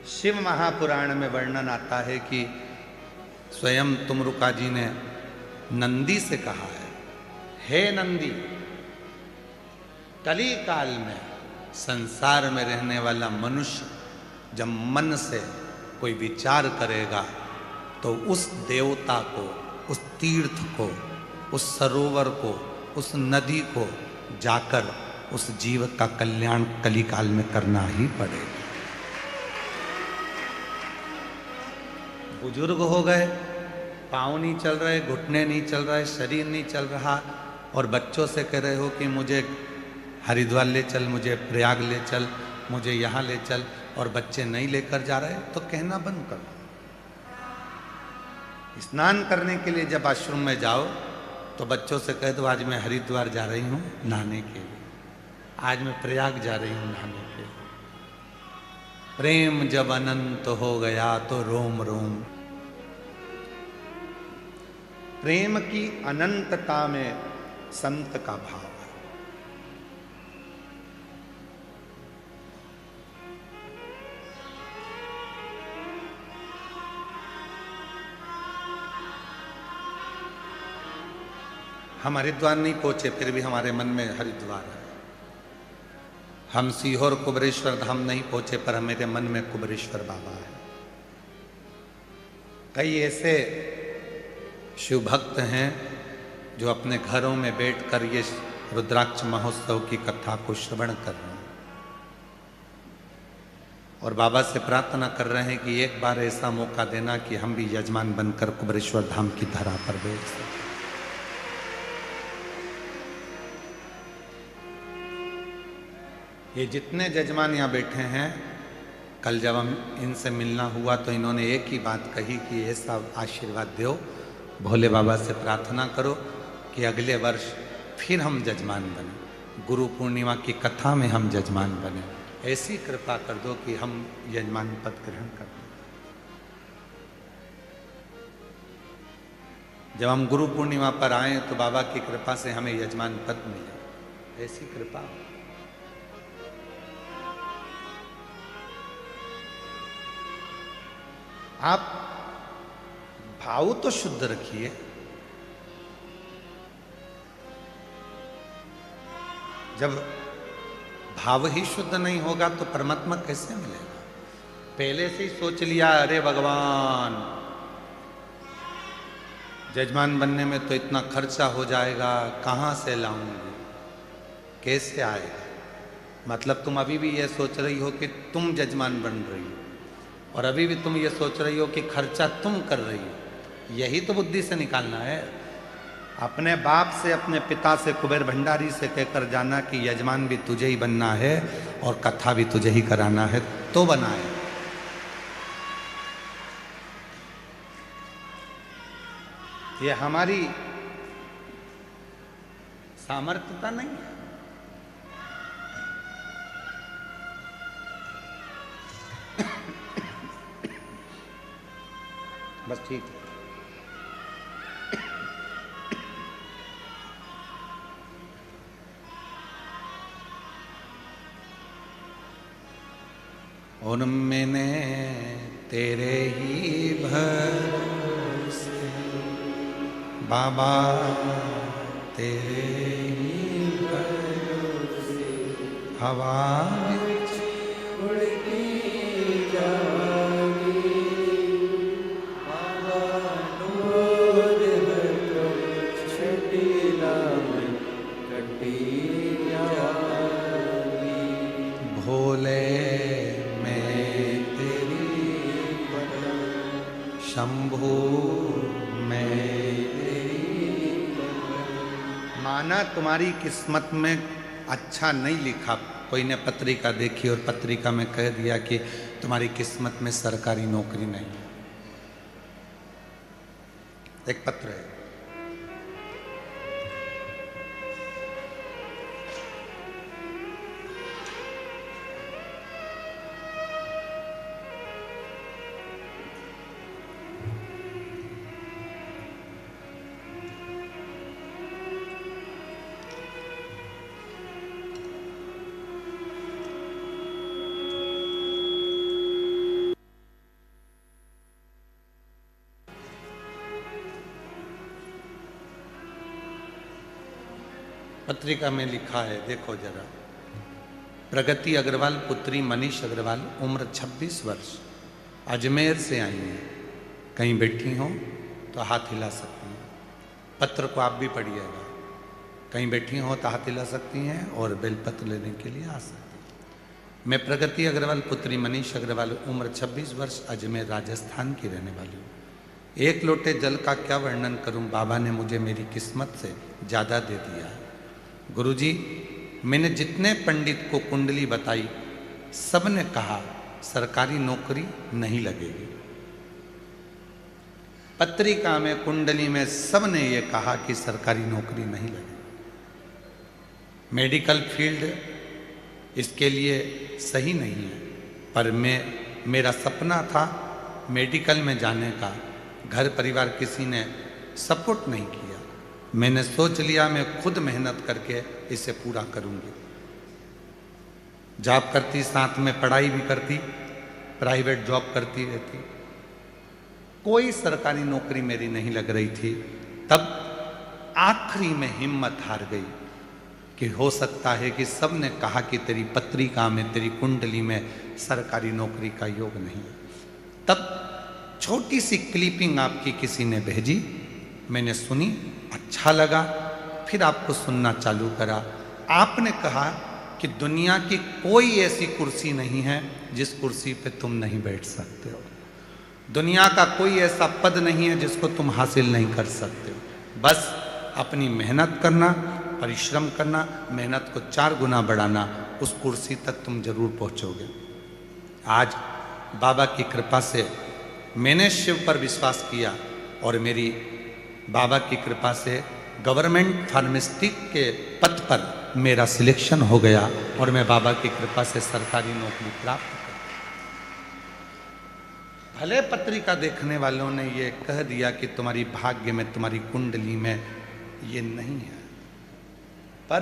शिव महापुराण में वर्णन आता है कि स्वयं तुमरुका जी ने नंदी से कहा है, हे नंदी, कली काल में संसार में रहने वाला मनुष्य जब मन से कोई विचार करेगा तो उस देवता को, उस तीर्थ को, उस सरोवर को, उस नदी को जाकर उस जीव का कल्याण कली काल में करना ही पड़ेगा। बुजुर्ग हो गए, पाँव नहीं चल रहे, घुटने नहीं चल रहे, शरीर नहीं चल रहा, और बच्चों से कह रहे हो कि मुझे हरिद्वार ले चल, मुझे प्रयाग ले चल, मुझे यहाँ ले चल, और बच्चे नहीं लेकर जा रहे, तो कहना बंद करो। स्नान करने के लिए जब आश्रम में जाओ तो बच्चों से कह दो, आज मैं हरिद्वार जा रही हूँ नहाने के लिए, आज मैं प्रयाग जा रही हूँ नहाने के लिए। प्रेम जब अनंत हो गया तो रोम रोम। प्रेम की अनंतता में संत का भाव है। हम हरिद्वार नहीं पहुंचे, फिर भी हमारे मन में हरिद्वार है। हम सीहोर कुबरेश्वर धाम नहीं पहुंचे, पर मेरे मन में कुबरेश्वर बाबा है। कई ऐसे शिव भक्त हैं जो अपने घरों में बैठकर ये रुद्राक्ष महोत्सव की कथा को श्रवण कर रहे हैं और बाबा से प्रार्थना कर रहे हैं कि एक बार ऐसा मौका देना कि हम भी यजमान बनकर कुबरेश्वर धाम की धरा पर बैठ सकें। ये जितने जजमान यहाँ बैठे हैं, कल जब हम इनसे मिलना हुआ तो इन्होंने एक ही बात कही कि ऐसा आशीर्वाद दो, भोले बाबा से प्रार्थना करो कि अगले वर्ष फिर हम जजमान बने, गुरु पूर्णिमा की कथा में हम जजमान बने। ऐसी कृपा कर दो कि हम यजमान पद ग्रहण कर लें। जब हम गुरु पूर्णिमा पर आए तो बाबा की कृपा से हमें यजमान पद मिले, ऐसी कृपा। आप भाव तो शुद्ध रखिए। जब भाव ही शुद्ध नहीं होगा तो परमात्मा कैसे मिलेगा? पहले से ही सोच लिया, अरे भगवान, जजमान बनने में तो इतना खर्चा हो जाएगा, कहाँ से लाऊंगी, कैसे आएगा? मतलब तुम अभी भी ये सोच रही हो कि तुम जजमान बन रही हो, और अभी भी तुम ये सोच रही हो कि खर्चा तुम कर रही हो। यही तो बुद्धि से निकालना है। अपने बाप से, अपने पिता से, कुबेर भंडारी से कहकर जाना कि यजमान भी तुझे ही बनना है और कथा भी तुझे ही कराना है, तो बनाए। ये हमारी सामर्थ्यता नहीं है। बस ठीक है। उनमें तेरे ही भरोसे बाबा, तेरे ही भरोसे हवा शंभू में। माना तुम्हारी किस्मत में अच्छा नहीं लिखा, कोई ने पत्रिका देखी और पत्रिका में कह दिया कि तुम्हारी किस्मत में सरकारी नौकरी नहीं। एक पत्र है, पत्रिका में लिखा है, देखो जरा। प्रगति अग्रवाल पुत्री मनीष अग्रवाल, उम्र 26 वर्ष, अजमेर से आई हैं। कहीं बैठी हो तो हाथ हिला सकती हैं। पत्र को आप भी पढ़िएगा। कहीं बैठी हो तो हाथ हिला सकती हैं और बेलपत्र लेने के लिए आ सकती हैं। मैं प्रगति अग्रवाल पुत्री मनीष अग्रवाल, उम्र 26 वर्ष, अजमेर राजस्थान की रहने वाली हूँ। एक लोटे जल का क्या वर्णन करूं, बाबा ने मुझे मेरी किस्मत से ज़्यादा दे दिया है। गुरुजी, मैंने जितने पंडित को कुंडली बताई, सब ने कहा सरकारी नौकरी नहीं लगेगी। पत्रिका में, कुंडली में सब ने ये कहा कि सरकारी नौकरी नहीं लगेगी। मेडिकल फील्ड इसके लिए सही नहीं है, पर मेरा सपना था मेडिकल में जाने का। घर परिवार किसी ने सपोर्ट नहीं किया। मैंने सोच लिया मैं खुद मेहनत करके इसे पूरा करूंगी। जॉब करती, साथ में पढ़ाई भी करती, प्राइवेट जॉब करती रहती। कोई सरकारी नौकरी मेरी नहीं लग रही थी। तब आखिरी में हिम्मत हार गई कि हो सकता है कि सब ने कहा कि तेरी पत्रिका में, तेरी कुंडली में सरकारी नौकरी का योग नहीं है। तब छोटी सी क्लिपिंग आपकी किसी ने भेजी, मैंने सुनी, अच्छा लगा, फिर आपको सुनना चालू करा। आपने कहा कि दुनिया की कोई ऐसी कुर्सी नहीं है जिस कुर्सी पे तुम नहीं बैठ सकते हो। दुनिया का कोई ऐसा पद नहीं है जिसको तुम हासिल नहीं कर सकते हो। बस अपनी मेहनत करना, परिश्रम करना, मेहनत को 4 गुना बढ़ाना, उस कुर्सी तक तुम जरूर पहुंचोगे। आज बाबा की कृपा से मैंने शिव पर विश्वास किया और मेरी बाबा की कृपा से गवर्नमेंट फार्मास्यूटिक के पद पर मेरा सिलेक्शन हो गया और मैं बाबा की कृपा से सरकारी नौकरी प्राप्त कर। भले पत्रिका देखने वालों ने ये कह दिया कि तुम्हारी भाग्य में, तुम्हारी कुंडली में ये नहीं है, पर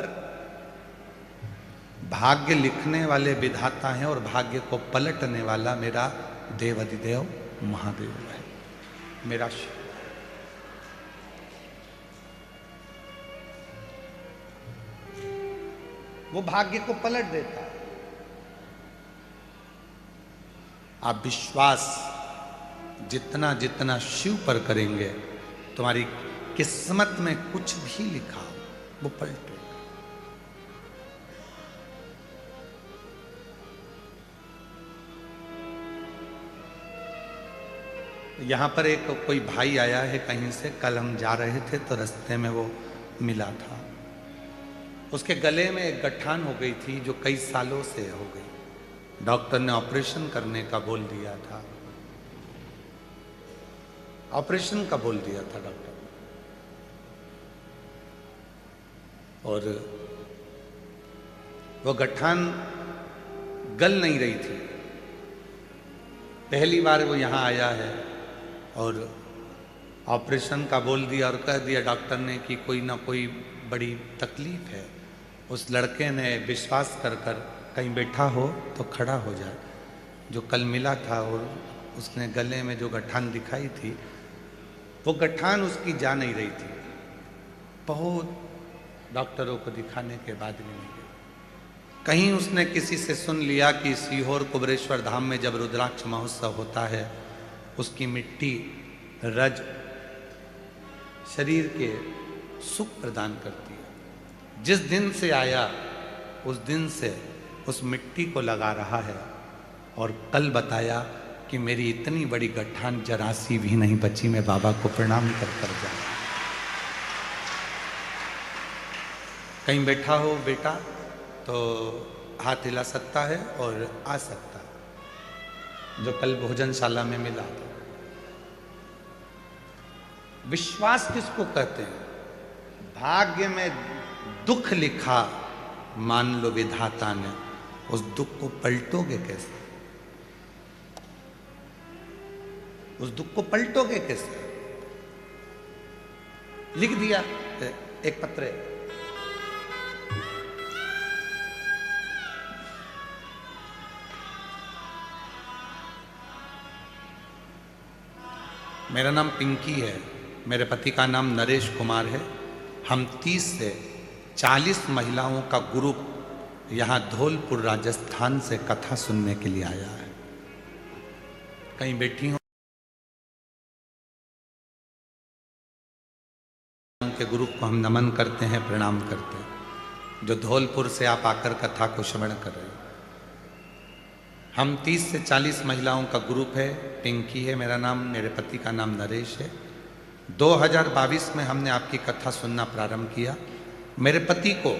भाग्य लिखने वाले विधाता हैं और भाग्य को पलटने वाला मेरा देवाधिदेव महादेव है, मेरा शिव। वो भाग्य को पलट देता है। आप विश्वास जितना जितना शिव पर करेंगे, तुम्हारी किस्मत में कुछ भी लिखा हो वो पलटेगा। यहाँ पर एक कोई भाई आया है कहीं से, कल हम जा रहे थे तो रास्ते में वो मिला था। उसके गले में एक गठान हो गई थी जो कई सालों से हो गई। डॉक्टर ने ऑपरेशन करने का बोल दिया था, ऑपरेशन का बोल दिया था डॉक्टर, और वो गठान गल नहीं रही थी। पहली बार वो यहाँ आया है और ऑपरेशन का बोल दिया और कह दिया डॉक्टर ने कि कोई ना कोई बड़ी तकलीफ है। उस लड़के ने विश्वास कर कर कहीं बैठा हो तो खड़ा हो जाए। जो कल मिला था और उसने गले में जो गठान दिखाई थी, वो गठान उसकी जा नहीं रही थी। बहुत डॉक्टरों को दिखाने के बाद भी नहीं गई। कहीं उसने किसी से सुन लिया कि सीहोर कुबरेश्वर धाम में जब रुद्राक्ष महोत्सव होता है, उसकी मिट्टी रज शरीर के सुख प्रदान करती है। जिस दिन से आया उस दिन से उस मिट्टी को लगा रहा है और कल बताया कि मेरी इतनी बड़ी गठान जरा सी भी नहीं बची, मैं बाबा को प्रणाम कर कर जाऊं। कहीं बैठा हो बेटा तो हाथ हिला सकता है और आ सकता है, जो कल भोजनशाला में मिला था। विश्वास किसको कहते हैं? भाग्य में दुख लिखा, मान लो विधाता ने, उस दुख को पलटोगे कैसे? उस दुख को पलटोगे कैसे? लिख दिया एक पत्र, मेरा नाम पिंकी है, मेरे पति का नाम नरेश कुमार है। हम 30 से 40 महिलाओं का ग्रुप यहाँ धौलपुर राजस्थान से कथा सुनने के लिए आया है। कहीं बैठी हो के ग्रुप को हम नमन करते हैं, प्रणाम करते हैं, जो धौलपुर से आप आकर कथा को श्रवण कर रहे हैं। हम 30 से 40 महिलाओं का ग्रुप है। पिंकी है मेरा नाम, मेरे पति का नाम नरेश है। 2022 में हमने आपकी कथा सुनना प्रारंभ किया। मेरे पति को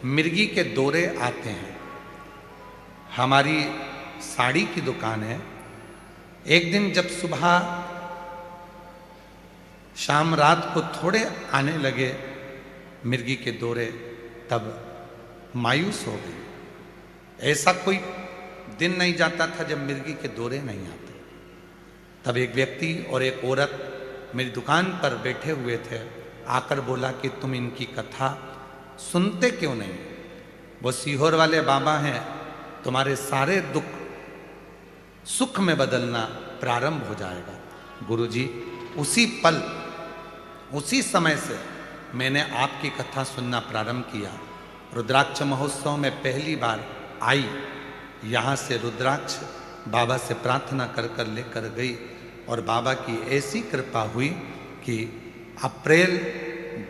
मिर्गी के दौरे आते हैं। हमारी साड़ी की दुकान है। एक दिन जब सुबह शाम रात को थोड़े आने लगे मिर्गी के दौरे, तब मायूस हो गई। ऐसा कोई दिन नहीं जाता था जब मिर्गी के दौरे नहीं आते। तब एक व्यक्ति और एक औरत मेरी दुकान पर बैठे हुए थे, आकर बोला कि तुम इनकी कथा सुनते क्यों नहीं? वो सीहोर वाले बाबा हैं, तुम्हारे सारे दुख सुख में बदलना प्रारंभ हो जाएगा। गुरुजी, उसी पल उसी समय से मैंने आपकी कथा सुनना प्रारंभ किया। रुद्राक्ष महोत्सव में पहली बार आई, यहाँ से रुद्राक्ष बाबा से प्रार्थना कर कर लेकर गई और बाबा की ऐसी कृपा हुई कि अप्रैल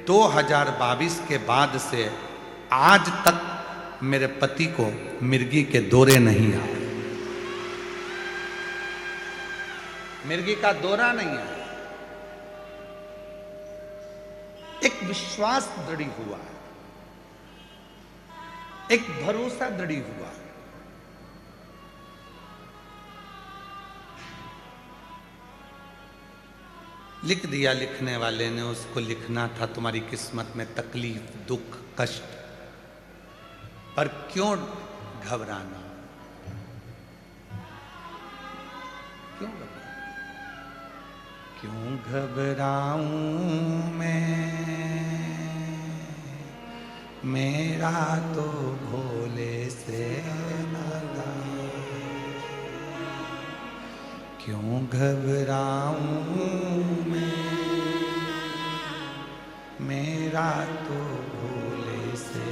2022 के बाद से आज तक मेरे पति को मिर्गी के दौरे नहीं आए। मिर्गी का दौरा नहीं आया। एक विश्वास दृढ़ हुआ, एक भरोसा दृढ़ हुआ। लिख दिया लिखने वाले ने, उसको लिखना था तुम्हारी किस्मत में तकलीफ, दुख, कष्ट, पर क्यों घबराना? क्यों घबराना? क्यों घबराऊं मैं, मेरा तो भोले से नाता। क्यों घबराऊं मैं, मेरा तो भोले से।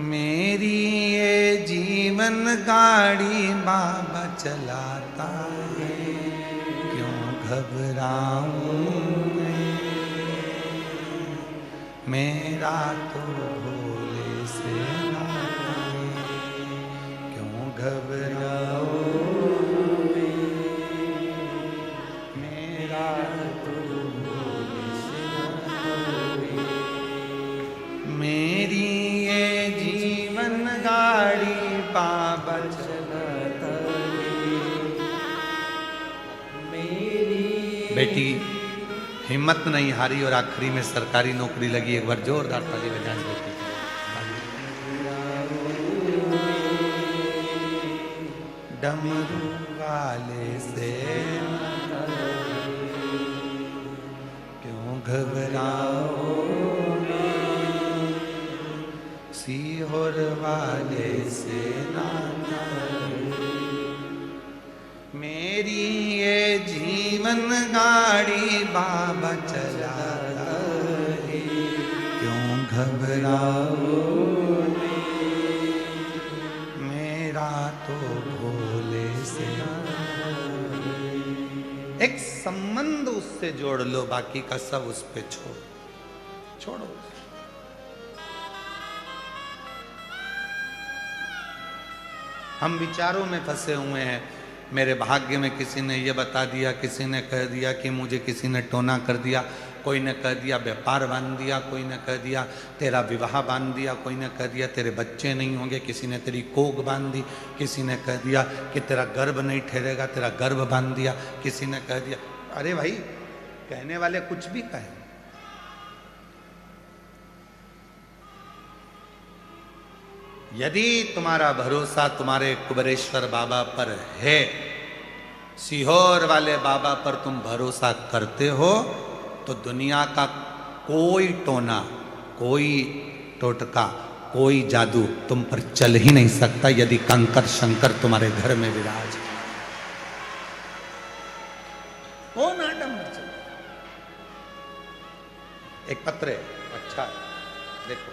मेरी ये जीवन गाड़ी बाबा चलाता है। क्यों घबराऊं मैं, मेरा तो भोले से नाता है। क्यों घबराऊं मेरा तो भोले से नाता है। मेरी ये जीवन गाड़ी बाबा चलाता है। बेटी हिम्मत नहीं हारी और आखिरी में सरकारी नौकरी लगी। एक बार जोरदार ताली बजाएं बेटी। डमरू वाले से क्यों घबराओ, सीहोर वाले से नाता। मेरी ये जीवन गाड़ी बाबा चलाता है। क्यों घबराओ मेरा तो भोले से। एक संबंध उससे जोड़ लो, बाकी का सब उस पे छोड़ो। हम विचारों में फंसे हुए हैं। मेरे भाग्य में किसी ने ये बता दिया, किसी ने कह दिया कि मुझे किसी ने टोना कर दिया, कोई ने कह दिया व्यापार बांध दिया, कोई ने कह दिया तेरा विवाह बांध दिया, कोई ने कह दिया तेरे बच्चे नहीं होंगे, किसी ने तेरी कोख बांध दी, किसी ने कह दिया कि तेरा गर्भ नहीं ठहरेगा, तेरा गर्भ बांध दिया, किसी ने कह दिया। अरे भाई, कहने वाले कुछ भी कहें। यदि तुम्हारा भरोसा तुम्हारे कुबेरेश्वर बाबा पर है, सीहोर वाले बाबा पर तुम भरोसा करते हो, तो दुनिया का कोई टोना, कोई टोटका, कोई जादू तुम पर चल ही नहीं सकता। यदि कंकर शंकर तुम्हारे घर में विराज, कौन आडम्बर चल। एक पत्र है, अच्छा है, देखो।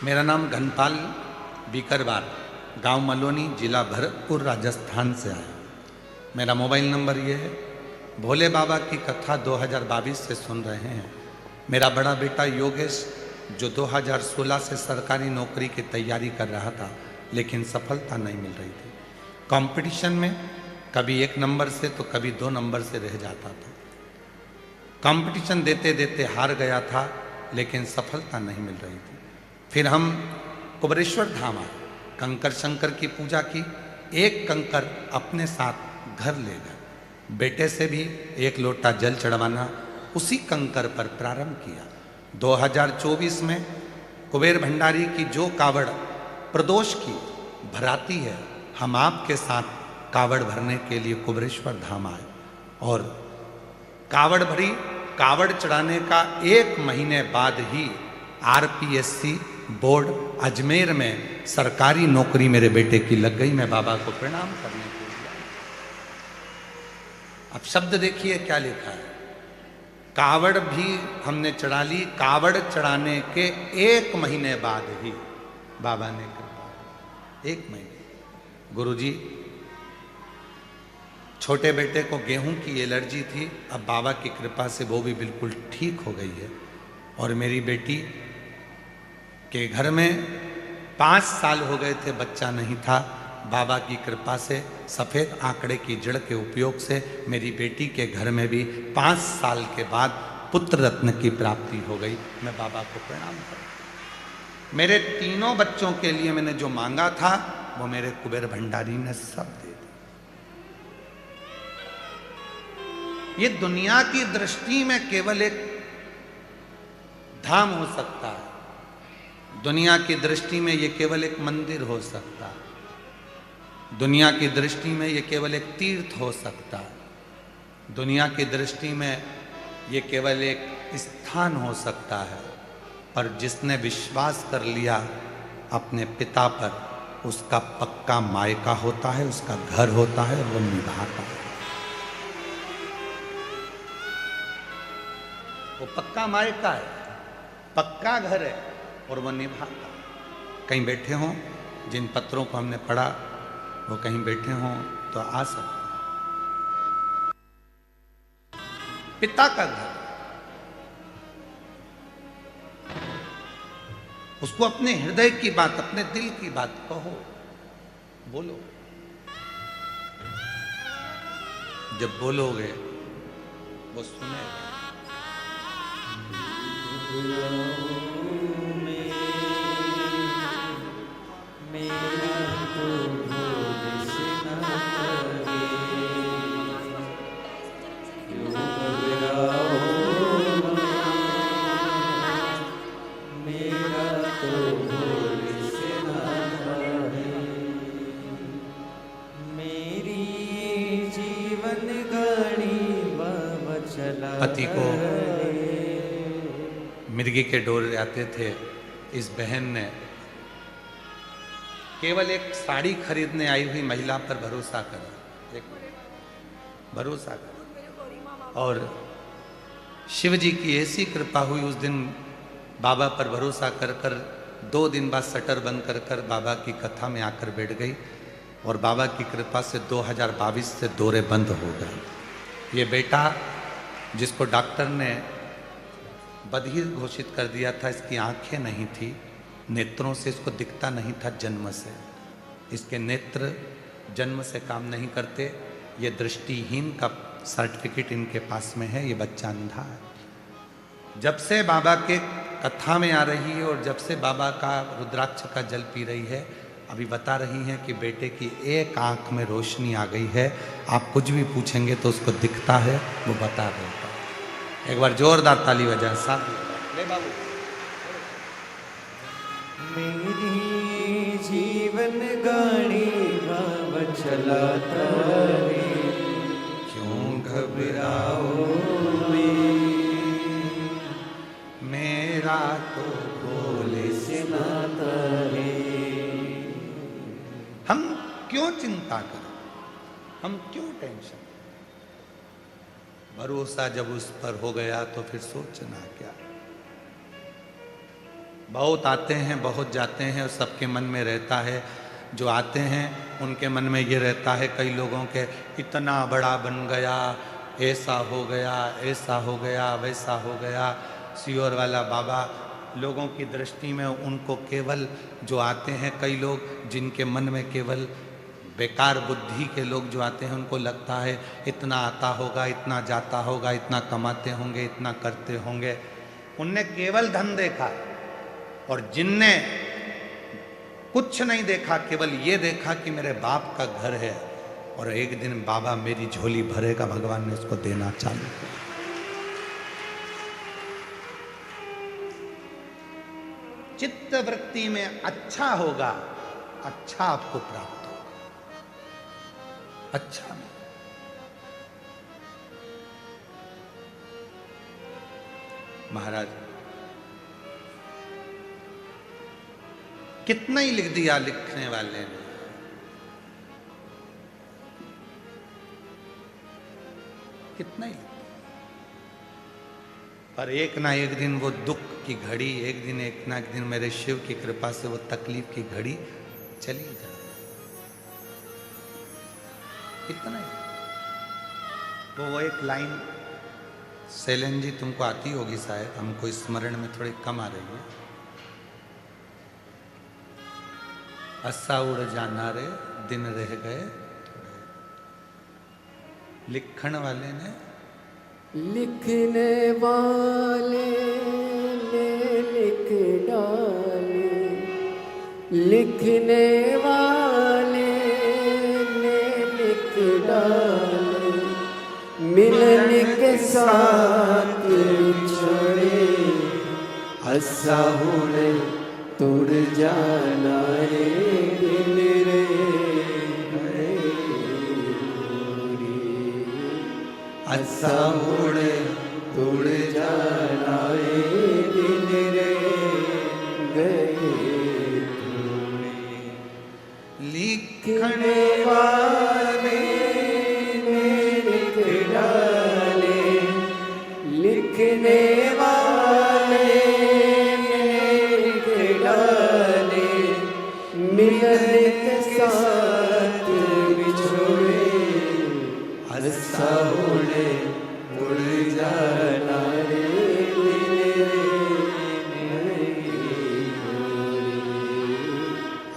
मेरा नाम घनपाल बीकरवार, गांव मलोनी, जिला भरतपुर, राजस्थान से आया। मेरा मोबाइल नंबर ये है। भोले बाबा की कथा 2022 से सुन रहे हैं। मेरा बड़ा बेटा योगेश जो 2016 से सरकारी नौकरी की तैयारी कर रहा था, लेकिन सफलता नहीं मिल रही थी। कंपटीशन में कभी 1 नंबर से तो कभी 2 नंबर से रह जाता था। कंपटीशन देते देते हार गया था, लेकिन सफलता नहीं मिल रही थी। फिर हम कुबरेश्वर धाम आए, कंकर शंकर की पूजा की। एक कंकर अपने साथ घर ले गए। बेटे से भी 1 लोटा जल चढ़वाना उसी कंकर पर प्रारंभ किया। 2024 में कुबेर भंडारी की जो कावड़ प्रदोष की भराती है, हम आपके साथ कावड़ भरने के लिए कुबरेश्वर धाम आए और कावड़ भरी। कावड़ चढ़ाने का 1 महीने बाद ही आरपीएससी बोर्ड अजमेर में सरकारी नौकरी मेरे बेटे की लग गई। मैं बाबा को प्रणाम करने के लिए। अब शब्द देखिए क्या लिखा है। कावड़ भी हमने चढ़ा ली। कावड़ चढ़ाने के 1 महीने बाद ही बाबा ने कृपा। 1 महीने। गुरुजी, छोटे बेटे को गेहूं की एलर्जी थी, अब बाबा की कृपा से वो भी बिल्कुल ठीक हो गई है। और मेरी बेटी के घर में 5 साल हो गए थे, बच्चा नहीं था। बाबा की कृपा से, सफ़ेद आंकड़े की जड़ के उपयोग से मेरी बेटी के घर में भी 5 साल के बाद पुत्र रत्न की प्राप्ति हो गई। मैं बाबा को प्रणाम करता। मेरे 3 बच्चों के लिए मैंने जो मांगा था, वो मेरे कुबेर भंडारी ने सब दे दिया। ये दुनिया की दृष्टि में केवल एक धाम हो सकता है। दुनिया की दृष्टि में ये केवल एक मंदिर हो सकता है। दुनिया की दृष्टि में ये केवल एक तीर्थ हो सकता है। दुनिया की दृष्टि में ये केवल एक स्थान हो सकता है। पर जिसने विश्वास कर लिया अपने पिता पर, उसका पक्का मायका होता है, उसका घर होता है और वो निभाता है। वो पक्का मायका है, पक्का घर है और वो निभाता। कहीं बैठे हों, जिन पत्रों को हमने पढ़ा, वो कहीं बैठे हों तो आ सकते। पिता का घर, उसको अपने हृदय की बात, अपने दिल की बात कहो, बोलो। जब बोलोगे वो सुनेगा। पति को मिर्गी के डोर आते थे। इस बहन ने केवल एक साड़ी खरीदने आई हुई महिला पर भरोसा करा, एक भरोसा करा। और शिव जी की ऐसी कृपा हुई, उस दिन बाबा पर भरोसा कर कर 2 दिन बाद शटर बंद कर कर बाबा की कथा में आकर बैठ गई। और बाबा की कृपा से 2022 से दौरे बंद हो गए। ये बेटा जिसको डॉक्टर ने बधिर घोषित कर दिया था, इसकी आंखें नहीं थी, नेत्रों से इसको दिखता नहीं था जन्म से। इसके नेत्र जन्म से काम नहीं करते। ये दृष्टिहीन का सर्टिफिकेट इनके पास में है। ये बच्चा अंधा है। जब से बाबा के कथा में आ रही है और जब से बाबा का रुद्राक्ष का जल पी रही है, अभी बता रही हैं कि बेटे की एक आंख में रोशनी आ गई है। आप कुछ भी पूछेंगे तो उसको दिखता है, वो बता देता है। एक बार जोरदार ताली बजाएं साथ ले बाबू। मेरी जीवन गाड़ी बाबा चलाता है, क्यों घबराओ मेरा तो भोले से नाता है। हम क्यों चिंता करें, हम क्यों टेंशन। भरोसा जब उस पर हो गया तो फिर सोचना क्या। बहुत आते हैं बहुत जाते हैं और सबके मन में रहता है, जो आते हैं उनके मन में ये रहता है कई लोगों के, इतना बड़ा बन गया, ऐसा हो गया, ऐसा हो गया, वैसा हो गया। सियोर वाला बाबा लोगों की दृष्टि में उनको केवल जो आते हैं, कई लोग जिनके मन में केवल बेकार बुद्धि के लोग जो आते हैं उनको लगता है इतना आता होगा, इतना जाता होगा, इतना कमाते होंगे, इतना करते होंगे। उनने केवल धन देखा, और जिनने कुछ नहीं देखा, केवल ये देखा कि मेरे बाप का घर है और एक दिन बाबा मेरी झोली भरेगा, भगवान ने उसको देना चालू किया। चित्त वृत्ति में अच्छा होगा, अच्छा आपको प्राप्त हो। अच्छा में महाराज कितना ही लिख दिया लिखने वाले ने, कितना ही, पर एक ना एक दिन वो दुख की घड़ी, एक ना एक दिन मेरे शिव की कृपा से वो तकलीफ की घड़ी चली जाए, इतना ही। वो एक लाइन सैलन जी तुमको आती होगी शायद, हमको स्मरण में थोड़ी कम आ रही है। असा उड़ जाना रे दिन रह गए, लिखण वाले ने, लिखने वाले ने लिख डाले, लिखने वाले ने लिख डाले, मिलने के साथ छोड़े, असा उड़ तुड़ जाना रे दिन रे असा उड़ तुड़ जाना रे दिन रे गए लिखने वाले ने लिख डाले, लिखने वाले मिलने के साथ बिछोड़े, असा उड़े उड़ जाना रे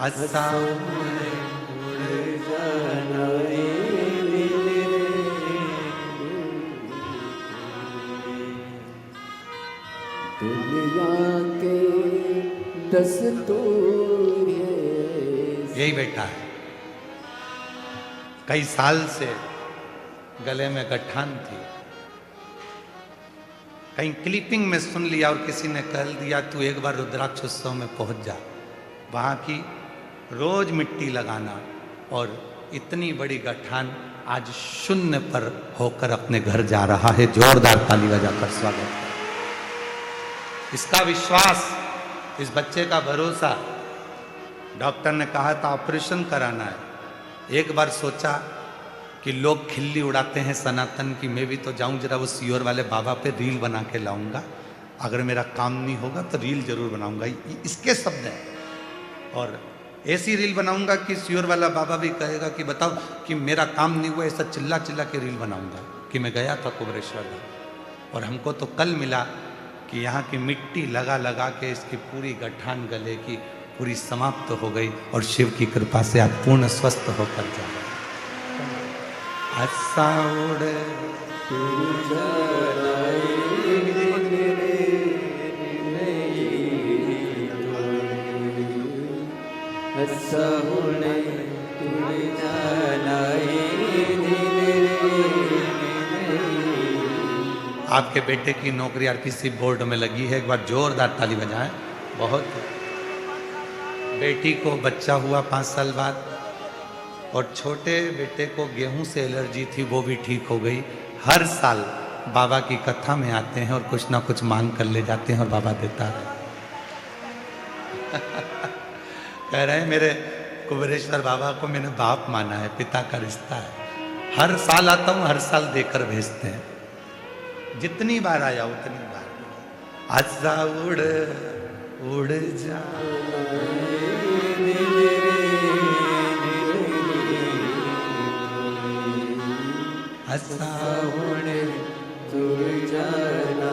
असा उड़ जाना रे। दुनिया के दस्तूर यही बैठा है, कई साल से गले में गठान थी, कहीं क्लिपिंग में सुन लिया और किसी ने कह दिया तू एक बार रुद्राक्ष उत्सव में पहुंच जा, वहां की रोज मिट्टी लगाना, और इतनी बड़ी गठान आज शून्य पर होकर अपने घर जा रहा है। जोरदार ताली बजाकर स्वागत है। इसका विश्वास, इस बच्चे का भरोसा। डॉक्टर ने कहा था ऑपरेशन कराना है। एक बार सोचा कि लोग खिल्ली उड़ाते हैं सनातन की, मैं भी तो जाऊं जरा वो सियोर वाले बाबा पे रील बना के लाऊंगा, अगर मेरा काम नहीं होगा तो रील जरूर बनाऊंगा। इसके शब्द हैं, और ऐसी रील बनाऊंगा कि सियोर वाला बाबा भी कहेगा कि बताओ कि मेरा काम नहीं हुआ, ऐसा चिल्ला चिल्ला के रील बनाऊंगा कि मैं गया था कुबरेश्वर धाम। और हमको तो कल मिला कि यहाँ की मिट्टी लगा लगा के इसकी पूरी गठान गले की पूरी समाप्त हो गई, और शिव की कृपा से आज पूर्ण स्वस्थ होकर जा रहा है। असा उड़े असा उड़े तुड़ जाना आपके बेटे की नौकरी आरपीसी बोर्ड में लगी है, एक बार जोरदार ताली बजाएं। बहुत। बेटी को बच्चा हुआ 5 साल बाद, और छोटे बेटे को गेहूं से एलर्जी थी, वो भी ठीक हो गई। हर साल बाबा की कथा में आते हैं और कुछ ना कुछ मांग कर ले जाते हैं और बाबा देता है। कह रहे हैं मेरे कुबेरेश्वर बाबा को मैंने बाप माना है, पिता का रिश्ता है। हर साल आता हूँ, हर साल देकर भेजते हैं। जितनी बार आया उतनी बार आजा उड़ उड़ जा आजा उड़ तुर जाना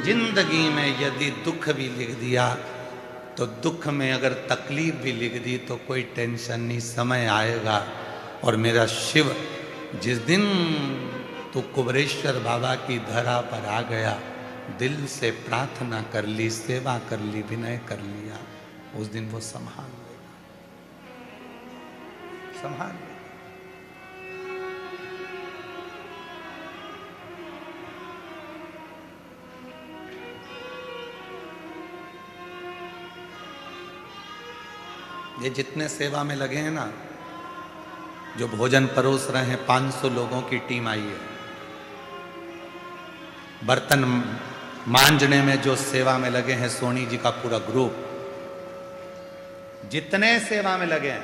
जिंदगी में यदि दुख भी लिख दिया तो दुख में अगर तकलीफ भी लिख दी तो कोई टेंशन नहीं, समय आएगा। और मेरा शिव जिस दिन तू कुबेरेश्वर बाबा की धरा पर आ गया, दिल से प्रार्थना कर ली, सेवा कर ली, विनय कर लिया, उस दिन वो संभाल लेगा, संभाल लेगा। ये जितने सेवा में लगे हैं ना, जो भोजन परोस रहे हैं, 500 लोगों की टीम आई है। बर्तन मांजने में जो सेवा में लगे हैं, सोनी जी का पूरा ग्रुप, जितने सेवा में लगे हैं,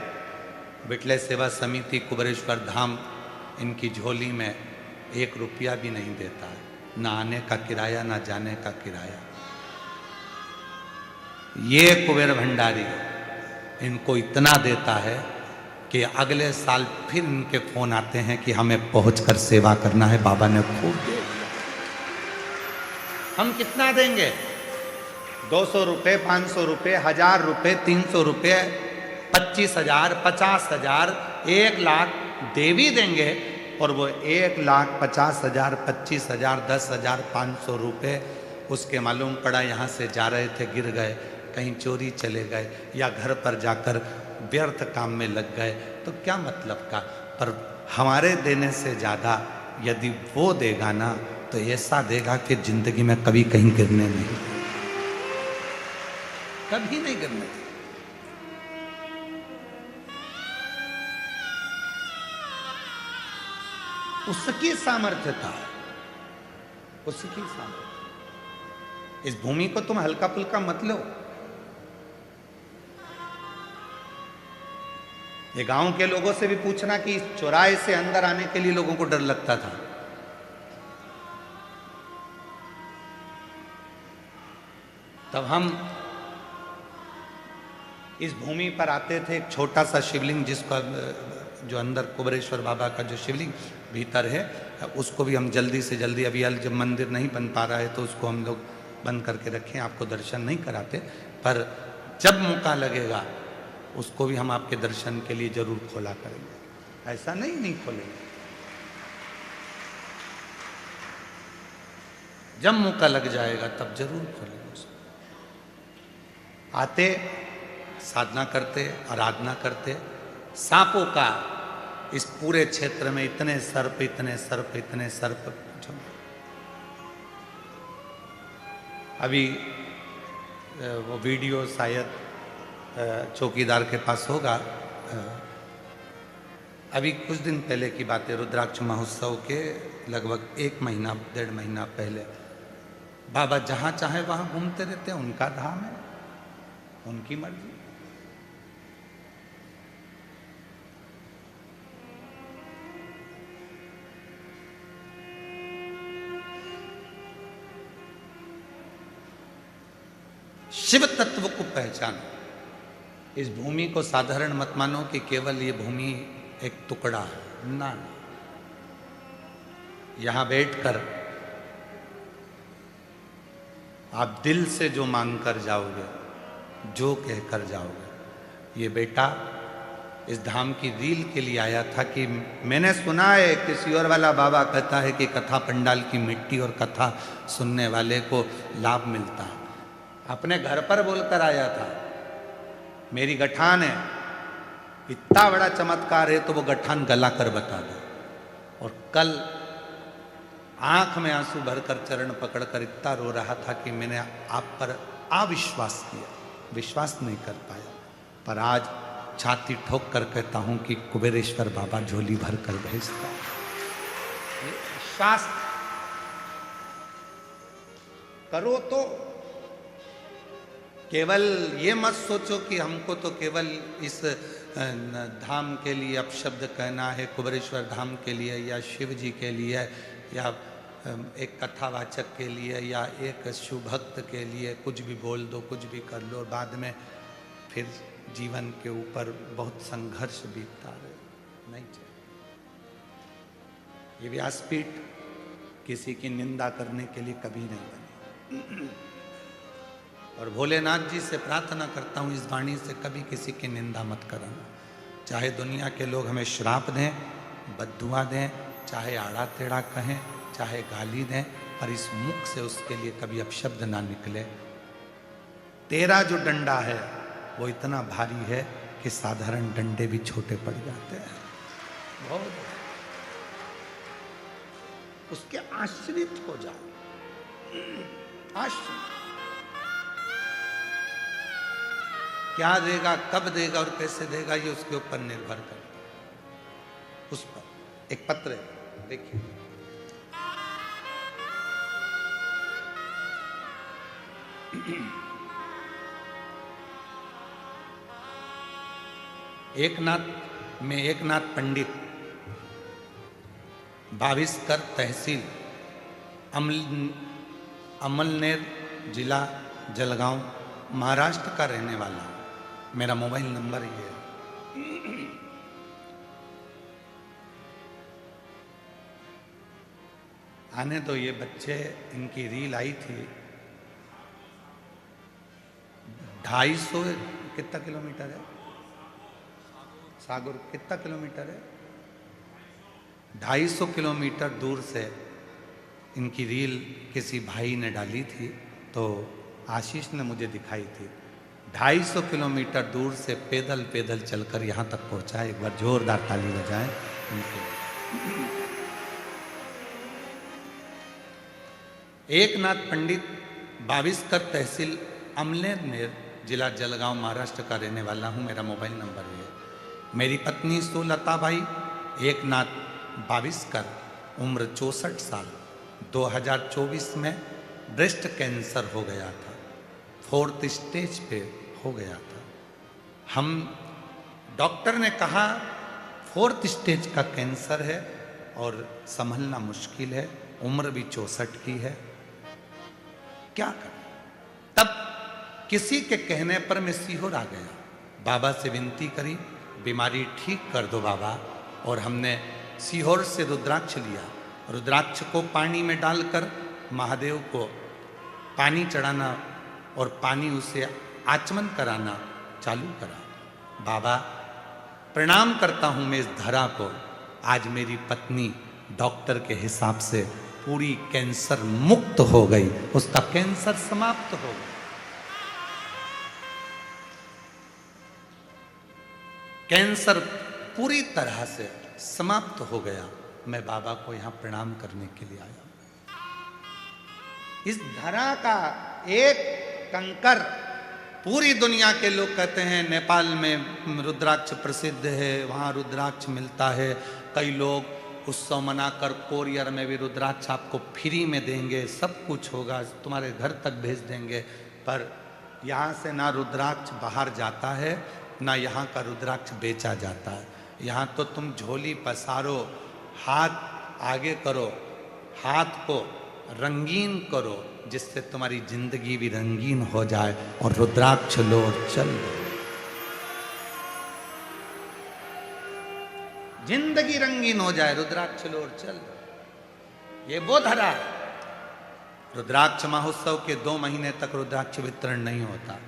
बिटले सेवा समिति, कुबेरेश्वर धाम, इनकी झोली में 1 रुपया भी नहीं देता है, ना आने का किराया, ना जाने का किराया। ये कुबेर भंडारी इनको इतना देता है कि अगले साल फिर इनके फोन आते हैं कि हमें पहुंचकर सेवा करना है, बाबा ने खूब दे दिया। हम कितना देंगे? 200 रुपये, 500 रुपये, 1000 रुपये, 300 रुपये, 25,000, 50,000, 1 लाख देवी देंगे। और वो 1,50,000, 25,000, 10,000, 500 रुपये उसके मालूम पड़ा यहाँ से जा रहे थे, गिर गए, कहीं चोरी चले गए, या घर पर जाकर व्यर्थ काम में लग गए, तो क्या मतलब का। पर हमारे देने से ज़्यादा यदि वो देगा ना, तो ऐसा देगा कि जिंदगी में कभी कहीं गिरने नहीं, कभी नहीं गिरने। उसकी सामर्थ्यता, उसकी सामर्थ्य। इस भूमि को तुम हल्का फुल्का मत लो। ये गांव के लोगों से भी पूछना कि इस चौराहे से अंदर आने के लिए लोगों को डर लगता था। तब हम इस भूमि पर आते थे, एक छोटा सा शिवलिंग, जिसका जो अंदर कुबेरेश्वर बाबा का जो शिवलिंग भीतर है, उसको भी हम जल्दी से जल्दी, अभी जब मंदिर नहीं बन पा रहा है तो उसको हम लोग बंद करके रखें, आपको दर्शन नहीं कराते, पर जब मौका लगेगा उसको भी हम आपके दर्शन के लिए जरूर खोला करेंगे। ऐसा नहीं खोलेंगे, जब मौका लग जाएगा तब जरूर खोलेंगे उसको। आते, साधना करते, आराधना करते। सांपों का इस पूरे क्षेत्र में इतने सर्प, इतने सर्प, इतने सर्प। अभी वो वीडियो शायद चौकीदार के पास होगा। अभी कुछ दिन पहले की बात है, रुद्राक्ष महोत्सव के लगभग 1 महीना, 1.5 महीना पहले, बाबा जहाँ चाहे वहाँ घूमते रहते हैं, उनका धाम है, उनकी मर्जी। शिव तत्व को पहचानो। इस भूमि को साधारण मत मानो कि केवल ये भूमि एक टुकड़ा है, ना। यहां बैठकर आप दिल से जो मांग कर जाओगे, जो कहकर जाओगे। ये बेटा इस धाम की रील के लिए आया था कि मैंने सुना है, किसी और वाला बाबा कहता है कि कथा पंडाल की मिट्टी और कथा सुनने वाले को लाभ मिलता है। अपने घर पर बोलकर आया था, मेरी गठान है, इतना बड़ा चमत्कार है तो वो गठान गला कर बता दो। और कल आंख में आंसू भरकर चरण पकड़कर इतना रो रहा था कि मैंने आप पर अविश्वास किया, विश्वास नहीं कर पाया। पर आज छाती ठोक कर कहता हूं कि कुबेरेश्वर बाबा झोली भर कर भेजता है। ये शास्त्र करो तो केवल ये मत सोचो कि हमको तो केवल इस धाम के लिए अपशब्द कहना है, कुबेरेश्वर धाम के लिए या शिव जी के लिए या एक कथावाचक के लिए या एक शुभभक्त के लिए कुछ भी बोल दो, कुछ भी कर लो, बाद में फिर जीवन के ऊपर बहुत संघर्ष बीतता है। नहीं चाहिए। ये व्यासपीठ किसी की निंदा करने के लिए कभी नहीं बनी। और भोलेनाथ जी से प्रार्थना करता हूँ इस वाणी से कभी किसी की निंदा मत करना। चाहे दुनिया के लोग हमें श्राप दें, बद्दुआ दें, चाहे आड़ा टेढ़ा कहें, चाहे गाली दें, पर इस मुख से उसके लिए कभी अपशब्द ना निकले। तेरा जो डंडा है वो इतना भारी है कि साधारण डंडे भी छोटे पड़ जाते हैं। बहुत उसके आश्रित हो जाओ। आश्रित क्या देगा, कब देगा और कैसे देगा, ये उसके ऊपर निर्भर करता है। उस पर एक पत्र है, देखिए। एकनाथ में एकनाथ पंडित, बाविस्कर तहसील, अमलनेर जिला जलगांव, महाराष्ट्र का रहने वाला हूं। मेरा मोबाइल नंबर ये है। आने तो ये बच्चे, इनकी रील आई थी। 250 कितना किलोमीटर है सागर, कितना किलोमीटर है, 250 किलोमीटर दूर से इनकी रील किसी भाई ने डाली थी, तो आशीष ने मुझे दिखाई थी। 250 किलोमीटर दूर से पैदल पैदल चलकर यहाँ तक पहुँचा। एक बार जोरदार ताली बजाएं उनके लिए। एकनाथ पंडित, बाविस्कर तहसील, अमलेनेर जिला जलगांव, महाराष्ट्र का रहने वाला हूँ। मेरा मोबाइल नंबर है। मेरी पत्नी सुलता बाई, एकनाथ बाविस्कर, उम्र 64 साल, 2024 में ब्रेस्ट कैंसर हो गया था, 4th स्टेज पे हो गया था। हम डॉक्टर ने कहा 4th स्टेज का कैंसर है और संभलना मुश्किल है, उम्र भी 64 की है, क्या करें। तब किसी के कहने पर मैं सीहोर आ गया, बाबा से विनती करी, बीमारी ठीक कर दो बाबा। और हमने सीहोर से रुद्राक्ष लिया, रुद्राक्ष को पानी में डालकर महादेव को पानी चढ़ाना और पानी उसे आचमन कराना चालू करा। बाबा प्रणाम करता हूँ मैं इस धरा को, आज मेरी पत्नी डॉक्टर के हिसाब से पूरी कैंसर मुक्त हो गई, उसका कैंसर समाप्त हो गया। कैंसर पूरी तरह से समाप्त हो गया। मैं बाबा को यहां प्रणाम करने के लिए आया। इस धरा का एक कंकर, पूरी दुनिया के लोग कहते हैं नेपाल में रुद्राक्ष प्रसिद्ध है, वहां रुद्राक्ष मिलता है। कई लोग उत्सव मनाकर कोरियर में भी रुद्राक्ष आपको फ्री में देंगे, सब कुछ होगा, तुम्हारे घर तक भेज देंगे। पर यहाँ से ना रुद्राक्ष बाहर जाता है, ना यहाँ का रुद्राक्ष बेचा जाता है। यहाँ तो तुम झोली पसारो, हाथ आगे करो, हाथ को रंगीन करो, जिससे तुम्हारी जिंदगी भी रंगीन हो जाए, और रुद्राक्ष लो और चल दो। जिंदगी रंगीन हो जाए, रुद्राक्ष लो और चल दो। ये वो धरा है। रुद्राक्ष महोत्सव के 2 महीने तक रुद्राक्ष वितरण नहीं होता।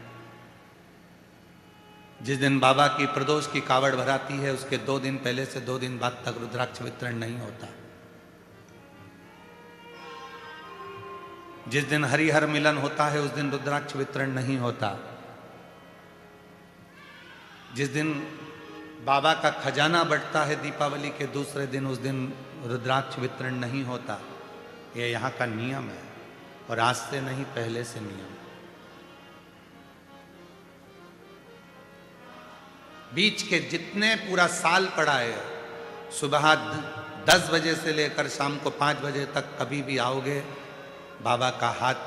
जिस दिन बाबा की प्रदोष की कावड़ भराती है, उसके 2 दिन पहले से 2 दिन बाद तक रुद्राक्ष वितरण नहीं होता। जिस दिन हरिहर मिलन होता है, उस दिन रुद्राक्ष वितरण नहीं होता। जिस दिन बाबा का खजाना बढ़ता है दीपावली के दूसरे दिन, उस दिन रुद्राक्ष वितरण नहीं होता। ये यहाँ का नियम है, और आज से नहीं, पहले से नियम। बीच के जितने पूरा साल पड़ा है, सुबह 10 बजे से लेकर शाम को 5 बजे तक कभी भी आओगे, बाबा का हाथ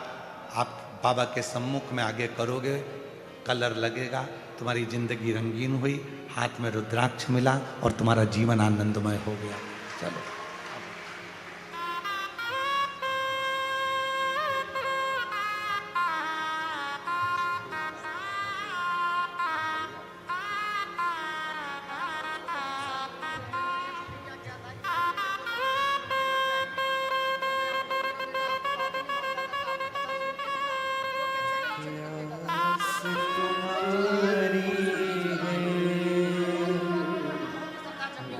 आप बाबा के सम्मुख में आगे करोगे, कलर लगेगा, तुम्हारी जिंदगी रंगीन हुई, हाथ में रुद्राक्ष मिला और तुम्हारा जीवन आनंदमय हो गया। चलो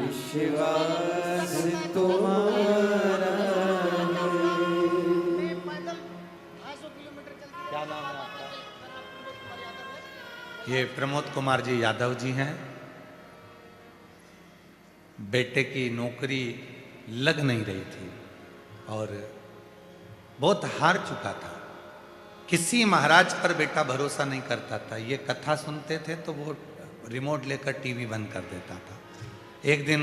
विश्वास तुम्हारा क्या नाम है आपका? ये प्रमोद कुमार जी यादव जी हैं। बेटे की नौकरी लग नहीं रही थी और बहुत हार चुका था। किसी महाराज पर बेटा भरोसा नहीं करता था। ये कथा सुनते थे तो वो रिमोट लेकर टीवी बंद कर देता था। एक दिन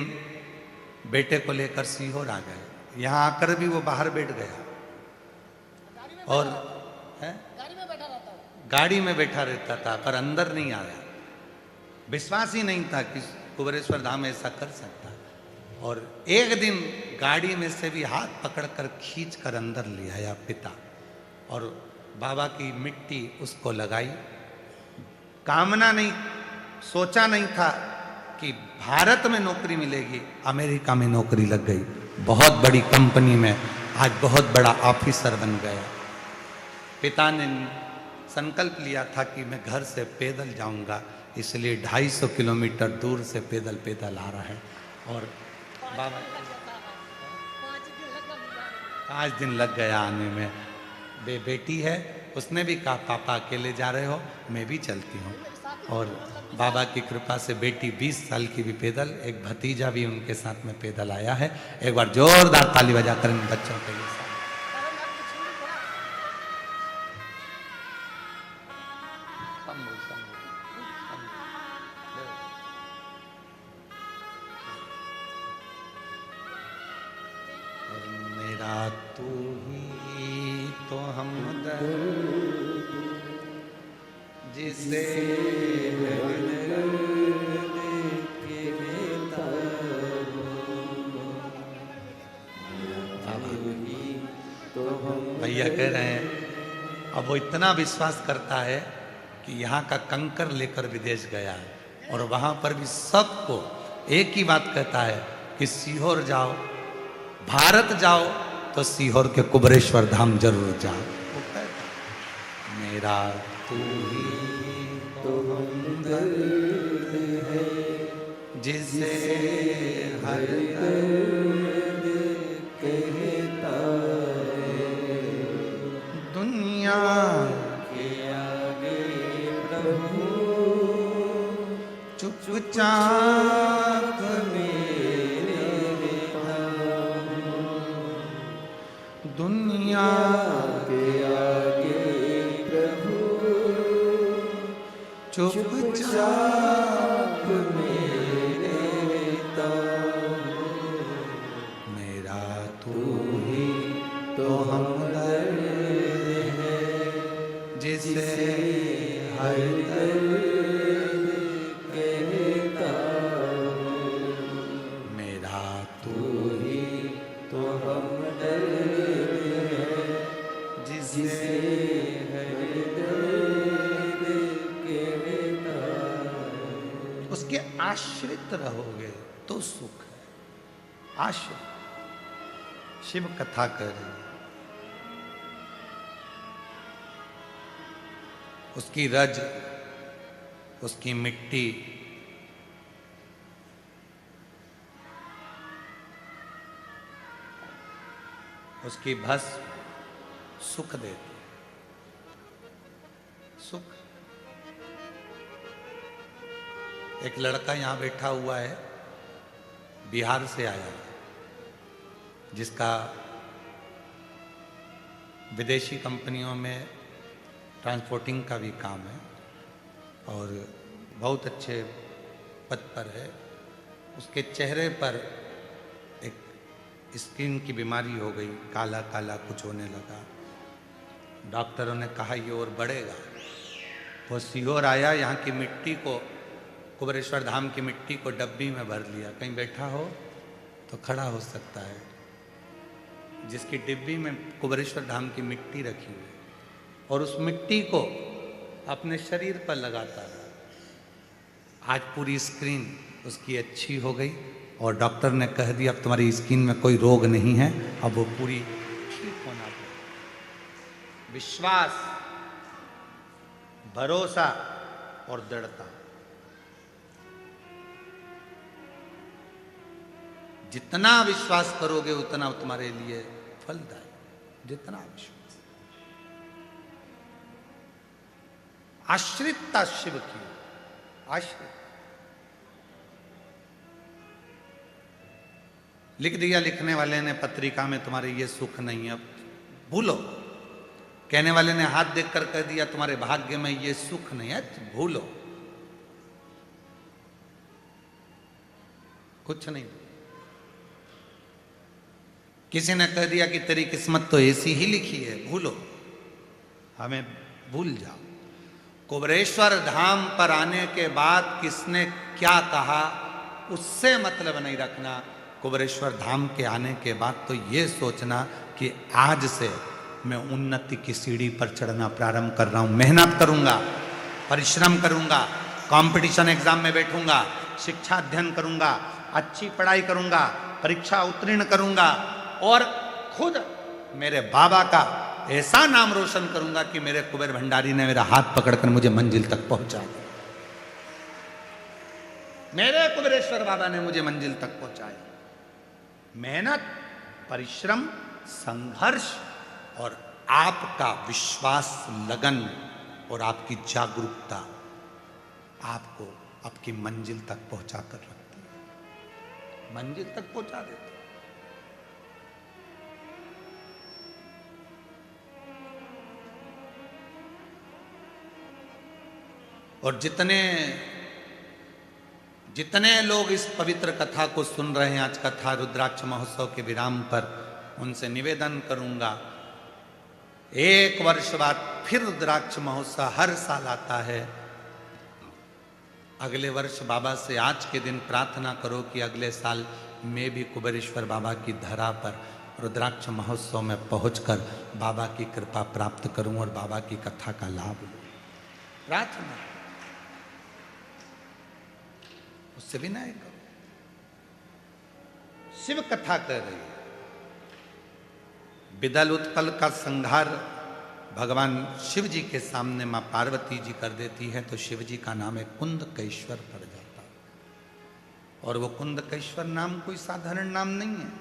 बेटे को लेकर सीहोर आ गए। यहाँ आकर भी वो बाहर बैठ गया और गाड़ी में बैठा रहता था, पर अंदर नहीं आया। विश्वास ही नहीं था कि कुबेरेश्वर धाम ऐसा कर सकता। और एक दिन गाड़ी में से भी हाथ पकड़कर खींच कर अंदर ले आया पिता, और बाबा की मिट्टी उसको लगाई। कामना नहीं, सोचा नहीं था कि भारत में नौकरी मिलेगी, अमेरिका में नौकरी लग गई। बहुत बड़ी कंपनी में आज बहुत बड़ा ऑफिसर बन गया। पिता ने संकल्प लिया था कि मैं घर से पैदल जाऊंगा, इसलिए 250 किलोमीटर दूर से पैदल आ रहा है। और बाबा 5 दिन लग गया आने में। बेटी है, उसने भी कहा पापा अकेले जा रहे हो, मैं भी चलती हूँ। और बाबा की कृपा से बेटी 20 साल की भी पैदल, एक भतीजा भी उनके साथ में पैदल आया है। एक बार जोरदार ताली बजाकर इन बच्चों के लिए तू ही तो हमदर्द जिसे भैया कह रहे हैं, अब वो इतना विश्वास करता है कि यहाँ का कंकर लेकर विदेश गया है और वहां पर भी सबको एक ही बात कहता है कि सीहोर जाओ, भारत जाओ तो सीहोर के कुबेरेश्वर धाम जरूर जाओ। मेरा तू ही तो हमदर्द है जिसे हर दर्द कहता है, दुनिया के आगे प्रभु चुपचाप दुनिया के आगे प्रभु चुपचाप मेरे मेरा तू ही तो हमदर्द है जिसे हर दर्द कहता, मेरा तू ही तो हमदर्द जिसे हर दर्द कहता। उसके आश्रित रहोगे तो सुख है। आश्रित शिव कथा कर रही है। उसकी रज, उसकी मिट्टी, उसकी भस्म सुख देती है। सुख। एक लड़का यहां बैठा हुआ है, बिहार से आया है, जिसका विदेशी कंपनियों में ट्रांसपोर्टिंग का भी काम है और बहुत अच्छे पद पर है, उसके चेहरे पर एक स्किन की बीमारी हो गई, काला काला कुछ होने लगा। डॉक्टरों ने कहा ये और बढ़ेगा। वो सीहोर आया, यहाँ की मिट्टी को, कुबेरेश्वर धाम की मिट्टी को डब्बी में भर लिया, कहीं बैठा हो तो खड़ा हो सकता है। जिसकी डिब्बी में कुबेरेश्वर धाम की मिट्टी रखी हुई, और उस मिट्टी को अपने शरीर पर लगाता रहा। आज पूरी स्क्रीन उसकी अच्छी हो गई और डॉक्टर ने कह दिया अब तुम्हारी स्किन में कोई रोग नहीं है, अब वो पूरी ठीक होना चाहिए। विश्वास, भरोसा और दृढ़ता, जितना विश्वास करोगे उतना तुम्हारे लिए फलदायी। जितना विश्वास, आश्रितता शिव की, आश्रित। लिख दिया लिखने वाले ने पत्रिका में तुम्हारे ये सुख नहीं है, अब भूलो। कहने वाले ने हाथ देखकर कह दिया तुम्हारे भाग्य में ये सुख नहीं है, भूलो, कुछ नहीं। किसी ने कह दिया कि तेरी किस्मत तो ऐसी ही लिखी है, भूलो, हमें भूल जाओ। कुबेरेश्वर धाम पर आने के बाद किसने क्या कहा उससे मतलब नहीं रखना। कुबेरेश्वर धाम के आने के बाद तो ये सोचना कि आज से मैं उन्नति की सीढ़ी पर चढ़ना प्रारंभ कर रहा हूं। मेहनत करूंगा, परिश्रम करूंगा, कंपटीशन एग्जाम में बैठूंगा, शिक्षा अध्ययन करूंगा, अच्छी पढ़ाई करूंगा, परीक्षा उत्तीर्ण करूंगा और खुद मेरे बाबा का ऐसा नाम रोशन करूंगा कि मेरे कुबेर भंडारी ने मेरा हाथ पकड़कर मुझे मंजिल तक पहुंचा दिया। मेरे कुबेरेश्वर बाबा ने मुझे मंजिल तक पहुंचाया। मेहनत, परिश्रम, संघर्ष और आपका विश्वास, लगन और आपकी जागरूकता आपको आपकी मंजिल तक पहुंचा कर रखती है, मंजिल तक पहुंचा देती है। और जितने लोग इस पवित्र कथा को सुन रहे हैं, आज कथा रुद्राक्ष महोत्सव के विराम पर, उनसे निवेदन करूंगा, एक वर्ष बाद फिर रुद्राक्ष महोत्सव हर साल आता है। अगले वर्ष बाबा से आज के दिन प्रार्थना करो कि अगले साल मैं भी कुबेरेश्वर बाबा की धरा पर रुद्राक्ष महोत्सव में पहुंचकर बाबा की कृपा प्राप्त करूं और बाबा की कथा का लाभ लूं। प्रार्थना उससे भी नहीं करो। शिव कथा कर रही है। विदल उत्पल का संहार भगवान शिव जी के सामने मां पार्वती जी कर देती है तो शिव जी का नाम है कुंदकेश्वर पड़ जाता है। और वो कुंदकेश्वर नाम कोई साधारण नाम नहीं है।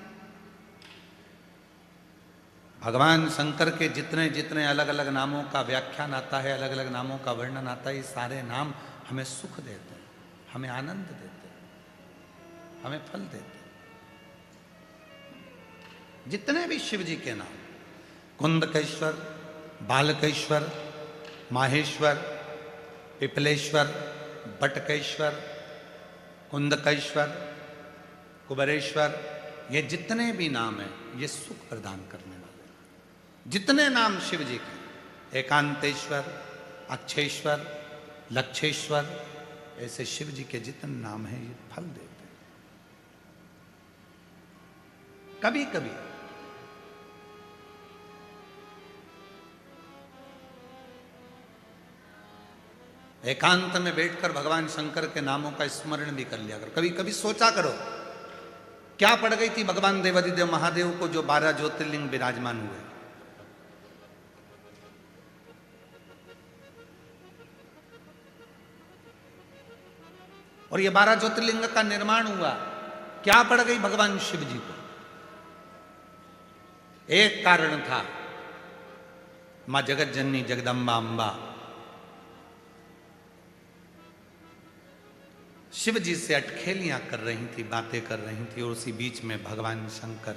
भगवान शंकर के जितने जितने अलग अलग नामों का व्याख्यान आता है, अलग अलग नामों का वर्णन आता है, ये सारे नाम हमें सुख देते हैं, हमें आनंद देते हैं, हमें फल देते हैं। जितने भी शिव जी के नाम, कुंदकेश्वर, बालकेश्वर, माहेश्वर, पिपलेश्वर, बटकेश्वर, कुंदकेश्वर, कुबेरेश्वर, ये जितने भी नाम हैं ये सुख प्रदान करने वाले हैं। जितने नाम शिव जी के, एकांतेश्वर, अक्षेश्वर, लक्षेश्वर, ऐसे शिव जी के जितने नाम हैं ये फल देते हैं। कभी कभी एकांत में बैठकर भगवान शंकर के नामों का स्मरण भी कर लिया करो। कभी कभी सोचा करो क्या पड़ गई थी भगवान देवादिदेव महादेव को जो 12 ज्योतिर्लिंग विराजमान हुए। और ये 12 ज्योतिर्लिंग का निर्माण हुआ, क्या पड़ गई भगवान शिव जी को? एक कारण था, मां जगत जननी जगदम्बा अंबा शिव जी से अटखेलियां कर रही थी, बातें कर रही थी, और उसी बीच में भगवान शंकर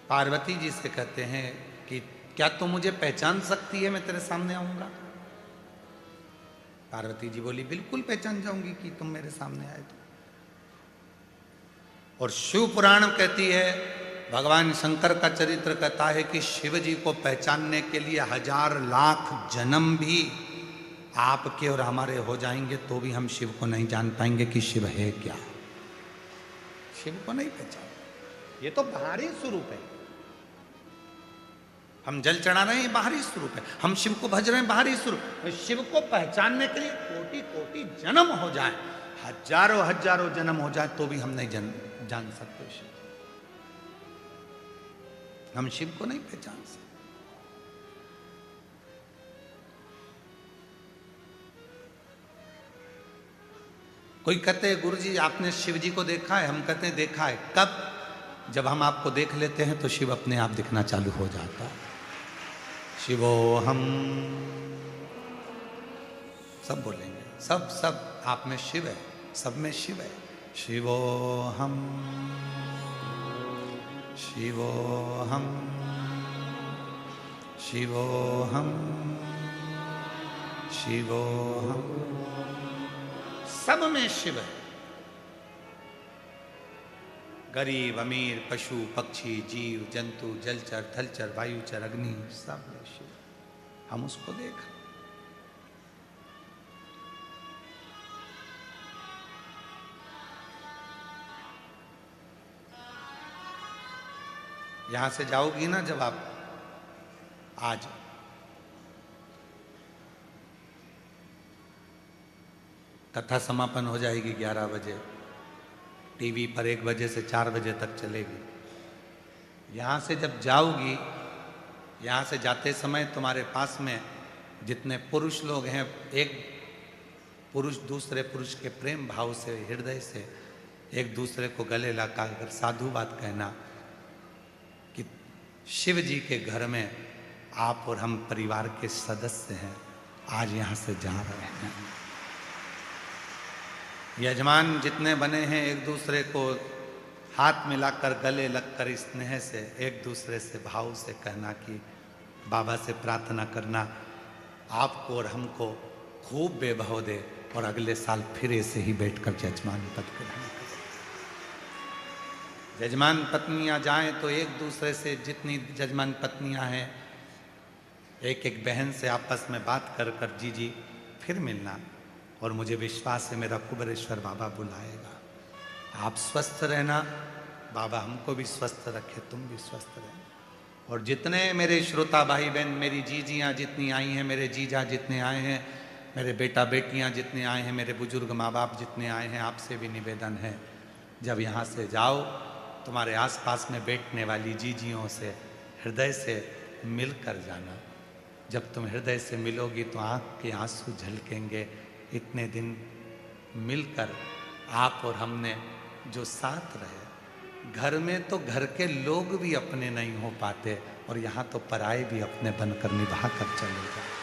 पार्वती जी से कहते हैं कि क्या तुम मुझे पहचान सकती है, मैं तेरे सामने आऊंगा? पार्वती जी बोली बिल्कुल पहचान जाऊंगी कि तुम मेरे सामने आए तो। और शिव पुराण कहती है, भगवान शंकर का चरित्र कहता है कि शिव जी को पहचानने के लिए 1000 लाख जन्म भी आपके और हमारे हो जाएंगे तो भी हम शिव को नहीं जान पाएंगे कि शिव है क्या। शिव को नहीं पहचान, ये तो बाहरी स्वरूप है। हम जल चढ़ा रहे हैं, बाहरी स्वरूप है। हम शिव को भज रहे हैं, बाहरी स्वरूप। शिव को पहचानने के लिए कोटि कोटि जन्म हो जाए, हजारों हजारों जन्म हो जाए तो भी हम नहीं जान सकते शिव। हम शिव को नहीं पहचान सकते। कोई कहते हैं गुरुजी आपने शिव जी को देखा है? हम कहते हैं देखा है। कब? जब हम आपको देख लेते हैं तो शिव अपने आप दिखना चालू हो जाता है। शिवो हम सब बोलेंगे, सब सब आप में शिव है, सब में शिव है। शिवो हम, शिवो हम, शिवो हम, शिवो हम, सब में शिव है। गरीब अमीर, पशु पक्षी, जीव जंतु, जलचर थलचर, वायुचर, अग्नि, सब में शिव। हम उसको देख रहे। यहां से जाओगी ना जब आप, आज कथा समापन हो जाएगी 11 बजे, टीवी पर 1 बजे से 4 बजे तक चलेगी। यहाँ से जब जाओगी, यहाँ से जाते समय तुम्हारे पास में जितने पुरुष लोग हैं, एक पुरुष दूसरे पुरुष के प्रेम भाव से, हृदय से एक दूसरे को गले लगाकर साधु बात कहना कि शिव जी के घर में आप और हम परिवार के सदस्य हैं, आज यहाँ से जा रहे हैं। यजमान जितने बने हैं, एक दूसरे को हाथ मिलाकर गले लगकर स्नेह से एक दूसरे से भाव से कहना कि बाबा से प्रार्थना करना आपको और हमको खूब वैभव दे और अगले साल फिर ऐसे ही बैठकर जजमान पद ग्रहण करें। जजमान पत्नियां जाएं तो एक दूसरे से, जितनी जजमान पत्नियां हैं, एक एक बहन से आपस में बात कर कर जी जी फिर मिलना। और मुझे विश्वास है मेरा कुबेरेश्वर बाबा बुलाएगा। आप स्वस्थ रहना, बाबा हमको भी स्वस्थ रखे, तुम भी स्वस्थ रहना। और जितने मेरे श्रोता भाई बहन, मेरी जीजियाँ जितनी आई हैं, मेरे जीजा जितने आए हैं, मेरे बेटा बेटियाँ जितने आए हैं, मेरे बुजुर्ग माँ बाप जितने आए हैं, आपसे भी निवेदन है जब यहाँ से जाओ तुम्हारे आसपास में बैठने वाली जीजियों से हृदय से मिल कर जाना। जब तुम हृदय से मिलोगी तो आँख के आंसू झलकेंगे। इतने दिन मिलकर आप और हमने जो साथ रहे, घर में तो घर के लोग भी अपने नहीं हो पाते और यहाँ तो पराए भी अपने बनकर निभा कर चले जाते।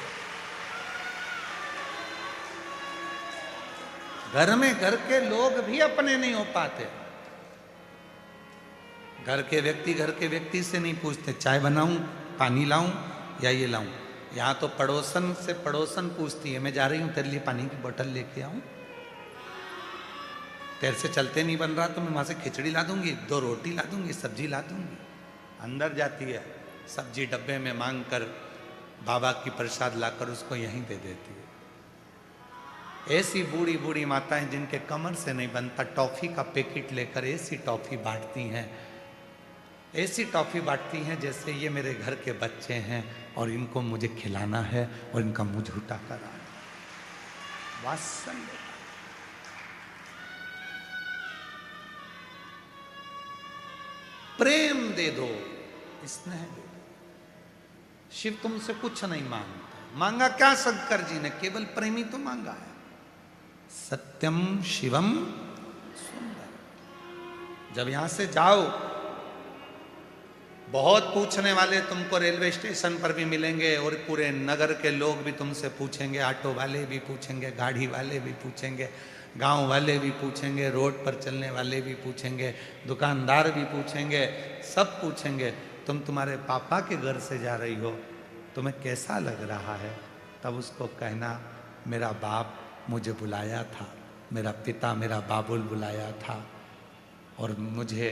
घर में घर के लोग भी अपने नहीं हो पाते। घर के व्यक्ति से नहीं पूछते चाय बनाऊं, पानी लाऊं या ये लाऊं। यहाँ तो पड़ोसन से पड़ोसन पूछती है, मैं जा रही हूँ तेरे लिए पानी की बोतल लेके आऊं, तेरे से चलते नहीं बन रहा तो मैं वहां से खिचड़ी ला दूंगी, 2 रोटी ला दूंगी, सब्जी ला दूंगी। अंदर जाती है, सब्जी डब्बे में मांग कर बाबा की प्रसाद लाकर उसको यहीं दे देती है। ऐसी बूढ़ी बूढ़ी माताएं जिनके कमर से नहीं बनता, टॉफी का पैकेट लेकर ऐसी टॉफी बांटती हैं, ऐसी टॉफी बांटती हैं जैसे ये मेरे घर के बच्चे हैं और इनको मुझे खिलाना है और इनका मुंह झूठा कराना है। वात्सल्य, प्रेम दे दो, स्नेह दे दो। शिव तुमसे कुछ नहीं मांगता। मांगा क्या शंकर जी ने? केवल प्रेमी तो मांगा है। सत्यम शिवम सुंदर। जब यहां से जाओ, बहुत पूछने वाले तुमको रेलवे स्टेशन पर भी मिलेंगे और पूरे नगर के लोग भी तुमसे पूछेंगे, ऑटो वाले भी पूछेंगे, गाड़ी वाले भी पूछेंगे, गांव वाले भी पूछेंगे, रोड पर चलने वाले भी पूछेंगे, दुकानदार भी पूछेंगे, सब पूछेंगे तुम तुम्हारे पापा के घर से जा रही हो, तुम्हें कैसा लग रहा है? तब उसको कहना मेरा बाप मुझे बुलाया था, मेरा पिता मेरा बाबुल बुलाया था, और मुझे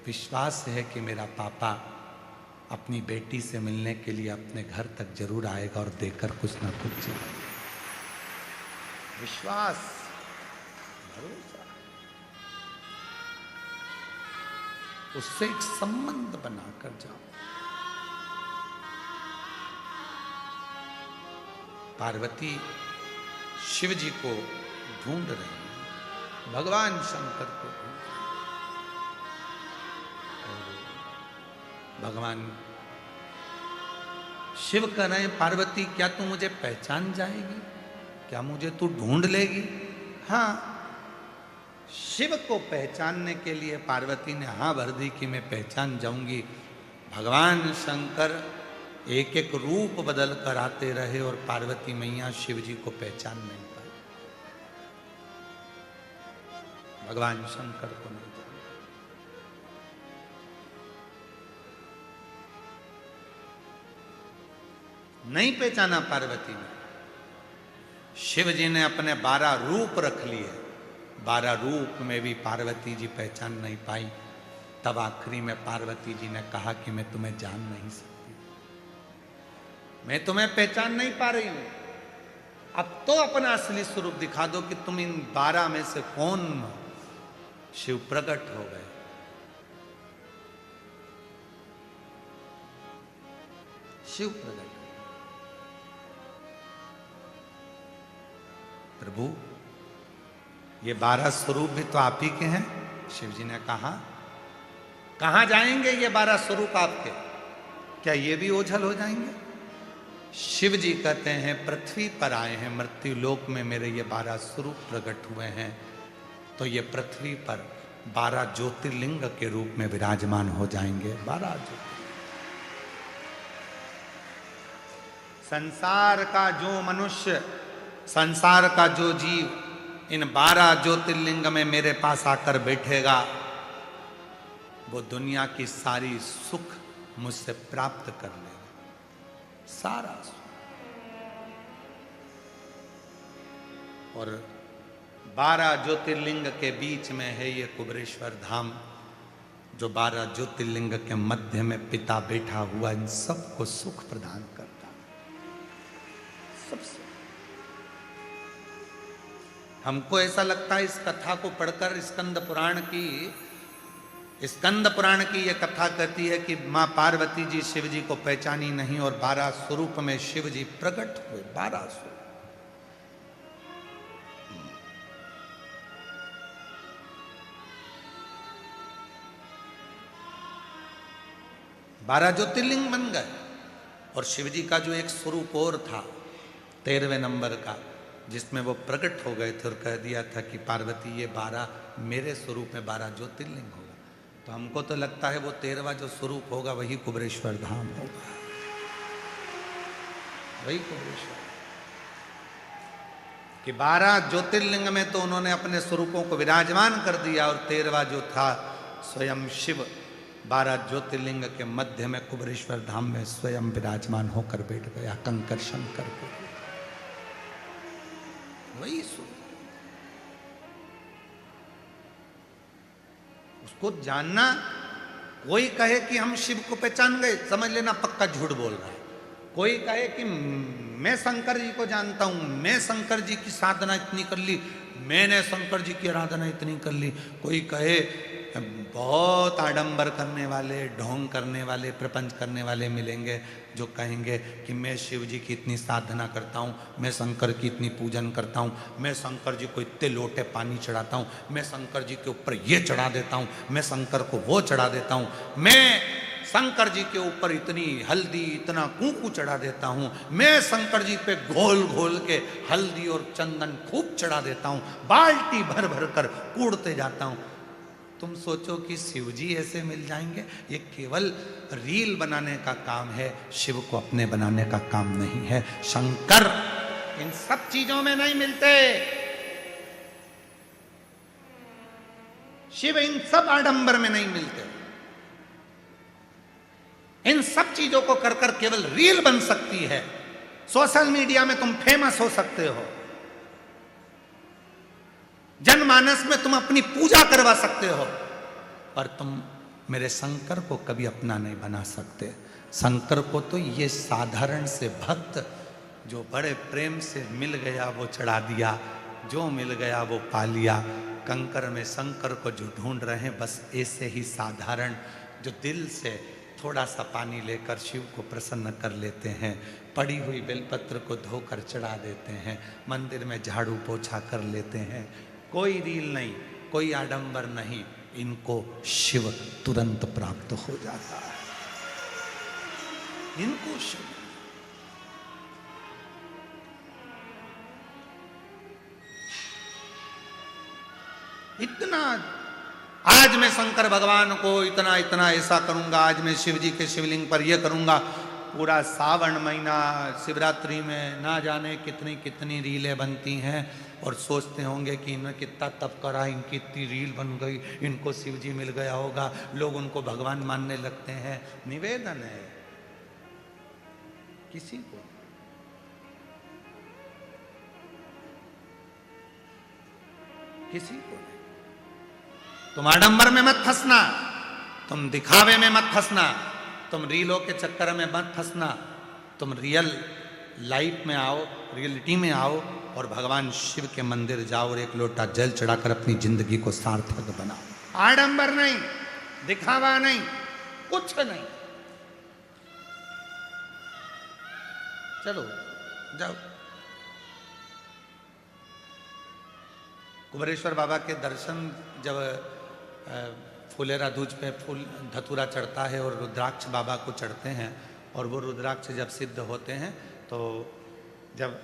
विश्वास है कि मेरा पापा अपनी बेटी से मिलने के लिए अपने घर तक जरूर आएगा और देकर कुछ ना कुछ जाएगा। विश्वास, भरोसा, उससे एक संबंध बनाकर जाओ। पार्वती शिव जी को ढूंढ रही है, भगवान शंकर को ढूंढ रही है। भगवान शिव कह रहे हैं, पार्वती क्या तू मुझे पहचान जाएगी? क्या मुझे तू ढूंढ लेगी? हाँ, शिव को पहचानने के लिए पार्वती ने हाँ भर दी कि मैं पहचान जाऊंगी। भगवान शंकर एक एक रूप बदल कर आते रहे और पार्वती मैया शिव जी को पहचान नहीं पाई, भगवान शंकर को नहीं जाना। नहीं पहचाना पार्वती ने। शिव जी ने अपने 12 रूप रख लिए, 12 रूप में भी पार्वती जी पहचान नहीं पाई। तब आखिरी में पार्वती जी ने कहा कि मैं तुम्हें जान नहीं सकती, मैं तुम्हें पहचान नहीं पा रही हूं, अब तो अपना असली स्वरूप दिखा दो कि तुम इन 12 में से कौन हो। शिव प्रकट हो गए। शिव प्रकट, प्रभु ये 12 स्वरूप भी तो आप ही के हैं। शिव जी ने कहा, कहां जाएंगे ये 12 स्वरूप आपके? क्या ये भी ओझल हो जाएंगे? शिव जी कहते हैं, पृथ्वी पर आए हैं, मृत्यु लोक में मेरे ये 12 स्वरूप प्रकट हुए हैं, तो ये पृथ्वी पर 12 ज्योतिर्लिंग के रूप में विराजमान हो जाएंगे। 12 ज्योतिर्लिंग। संसार का जो मनुष्य, संसार का जो जीव इन 12 ज्योतिर्लिंग में मेरे पास आकर बैठेगा, वो दुनिया की सारी सुख मुझसे प्राप्त कर लेगा, सारा सुख। और 12 ज्योतिर्लिंग के बीच में है ये कुबेरेश्वर धाम, जो 12 ज्योतिर्लिंग के मध्य में पिता बैठा हुआ इन सबको सुख प्रदान करता है। सबसे हमको ऐसा लगता है इस कथा को पढ़कर, स्कंद पुराण की यह कथा कहती है कि मां पार्वती जी शिव जी को पहचानी नहीं और 12 स्वरूप में शिव जी प्रकट हुए। 12 स्वरूप, 12 ज्योतिर्लिंग बन गए। और शिव जी का जो एक स्वरूप और था 13वें नंबर का, जिसमें वो प्रकट हो गए थे और कह दिया था कि पार्वती ये 12 मेरे स्वरूप में 12 ज्योतिर्लिंग होगा। तो हमको तो लगता है वो 13वां जो स्वरूप होगा वही कुबेरेश्वर धाम होगा, वही कुबेरेश्वर। कि 12 ज्योतिर्लिंग में तो उन्होंने अपने स्वरूपों को विराजमान कर दिया, और 13वां जो था स्वयं शिव 12 ज्योतिर्लिंग के मध्य में कुबेरेश्वर धाम में स्वयं विराजमान होकर बैठ गया, कंकर शंकर को। वही स्वरूप, उसको जानना। कोई कहे कि हम शिव को पहचान गए, समझ लेना पक्का झूठ बोल रहा है। कोई कहे कि मैं शंकर जी को जानता हूं, मैं शंकर जी की साधना इतनी कर ली, मैंने शंकर जी की आराधना इतनी कर ली। कोई कहे, बहुत आडंबर करने वाले, ढोंग करने वाले, प्रपंच करने वाले मिलेंगे जो कहेंगे कि मैं शिव जी की इतनी साधना करता हूँ, मैं शंकर की इतनी पूजन करता हूँ, मैं शंकर जी को इतने लोटे पानी चढ़ाता हूँ, मैं शंकर जी के ऊपर ये चढ़ा देता हूँ, मैं शंकर को वो चढ़ा देता हूँ, मैं शंकर जी के ऊपर इतनी हल्दी, इतना कुंकू चढ़ा देता हूँ, मैं शंकर जी पे घोल घोल के हल्दी और चंदन खूब चढ़ा देता हूँ, बाल्टी भर भर कर कूड़ते जाता हूँ। तुम सोचो कि शिव जी ऐसे मिल जाएंगे? ये केवल रील बनाने का काम है, शिव को अपने बनाने का काम नहीं है। शंकर इन सब चीजों में नहीं मिलते, शिव इन सब आडंबर में नहीं मिलते। इन सब चीजों को कर कर केवल रील बन सकती है, सोशल मीडिया में तुम फेमस हो सकते हो, जनमानस में तुम अपनी पूजा करवा सकते हो, पर तुम मेरे शंकर को कभी अपना नहीं बना सकते। शंकर को तो ये साधारण से भक्त जो बड़े प्रेम से मिल गया वो चढ़ा दिया, जो मिल गया वो पा लिया। कंकर में शंकर को जो ढूंढ रहे हैं, बस ऐसे ही साधारण जो दिल से थोड़ा सा पानी लेकर शिव को प्रसन्न कर लेते हैं, पड़ी हुई बेलपत्र को धोकर चढ़ा देते हैं, मंदिर में झाड़ू पोछा कर लेते हैं, कोई रील नहीं, कोई आडंबर नहीं, इनको शिव तुरंत प्राप्त हो जाता है। इनको शिव इतना, आज मैं शंकर भगवान को इतना इतना ऐसा करूंगा, आज मैं शिव जी के शिवलिंग पर यह करूंगा, पूरा सावन महीना शिवरात्रि में ना जाने कितनी कितनी रीलें बनती हैं, और सोचते होंगे कि इन्होंने कितना तप करा, इनकी इतनी रील बन गई, इनको शिव जी मिल गया होगा, लोग उनको भगवान मानने लगते हैं। निवेदन है, किसी को किसी को नहीं। तुम आडंबर में मत फंसना, तुम दिखावे में मत फंसना, तुम रीलों के चक्कर में मत फंसना, तुम रियल लाइफ में आओ, रियलिटी में आओ, और भगवान शिव के मंदिर जाओ और एक लोटा जल चढ़ाकर अपनी जिंदगी को सार्थक बनाओ। आडंबर नहीं, दिखावा नहीं, कुछ नहीं। चलो जाओ। कुबेरेश्वर बाबा के दर्शन जब फुलेरा दूज पे फूल धतूरा चढ़ता है और रुद्राक्ष बाबा को चढ़ते हैं, और वो रुद्राक्ष जब सिद्ध होते हैं, तो जब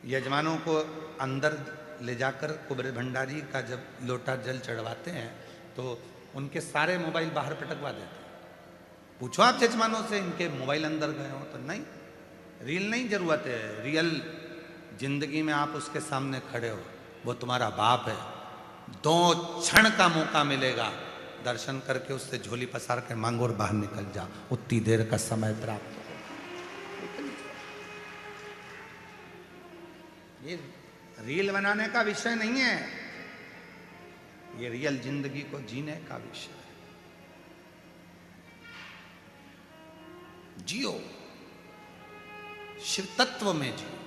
यजमानों को अंदर ले जाकर कुबेर भंडारी का जब लोटा जल चढ़वाते हैं, तो उनके सारे मोबाइल बाहर पटकवा देते हैं। पूछो आप यजमानों से, इनके मोबाइल अंदर गए हो? तो नहीं, रील नहीं जरूरत है, रियल जिंदगी में आप उसके सामने खड़े हो, वो तुम्हारा बाप है। 2 क्षण का मौका मिलेगा, दर्शन करके उससे झोली पसार के मांगो और बाहर निकल जा, उतनी देर का समय प्राप्त हो। ये रील बनाने का विषय नहीं है, ये रियल जिंदगी को जीने का विषय है। जियो, शिव तत्व में जियो,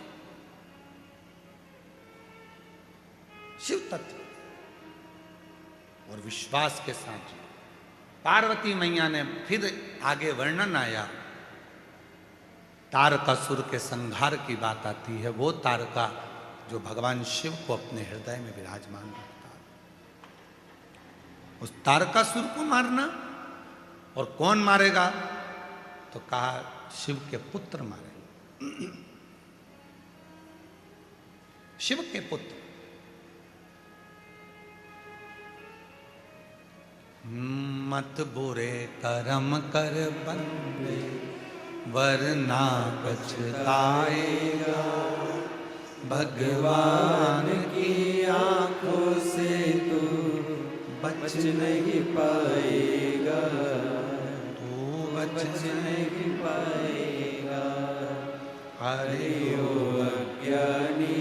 शिव तत्व और विश्वास के साथ जियो। पार्वती मैया ने फिर आगे वर्णन आया, तारकासुर के संहार की बात आती है। वो तारका जो भगवान शिव को अपने हृदय में विराजमान रखता है, उस तारकासुर को मारना, और कौन मारेगा? तो कहा शिव के पुत्र मारेंगे, शिव के पुत्र। मत बुरे कर्म कर बंदे, वरना पछताएगा, भगवान की आंखों से तू बच नहीं पाएगा, तू बच नहीं पाएगा। अरे ओ अज्ञानी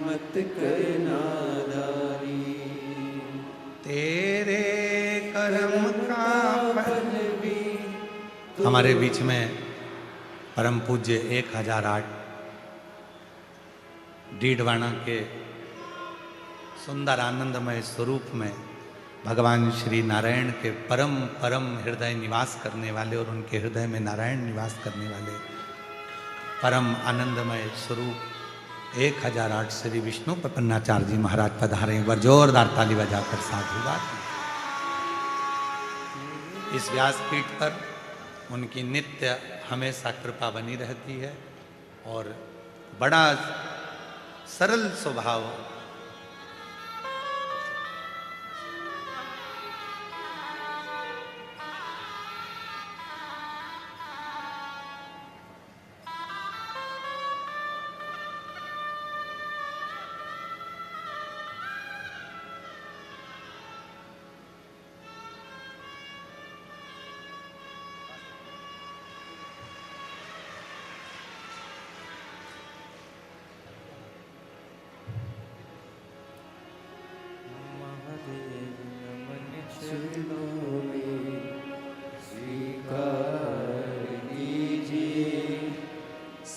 मत कर नादानी, तेरे कर्म का फल भी हमारे बीच में परम पूज्य 1008 डीडवाना के सुंदर आनंदमय स्वरूप में भगवान श्री नारायण के परम परम हृदय निवास करने वाले, और उनके हृदय में नारायण निवास करने वाले परम आनंदमय स्वरूप 1008 श्री विष्णु प्रपन्नाचार्य जी महाराज पधारे। वर जोरदार ताली बजाकर साधुवाद। इस व्यासपीठ पर उनकी नित्य हमेशा कृपा बनी रहती है, और बड़ा सरल स्वभाव,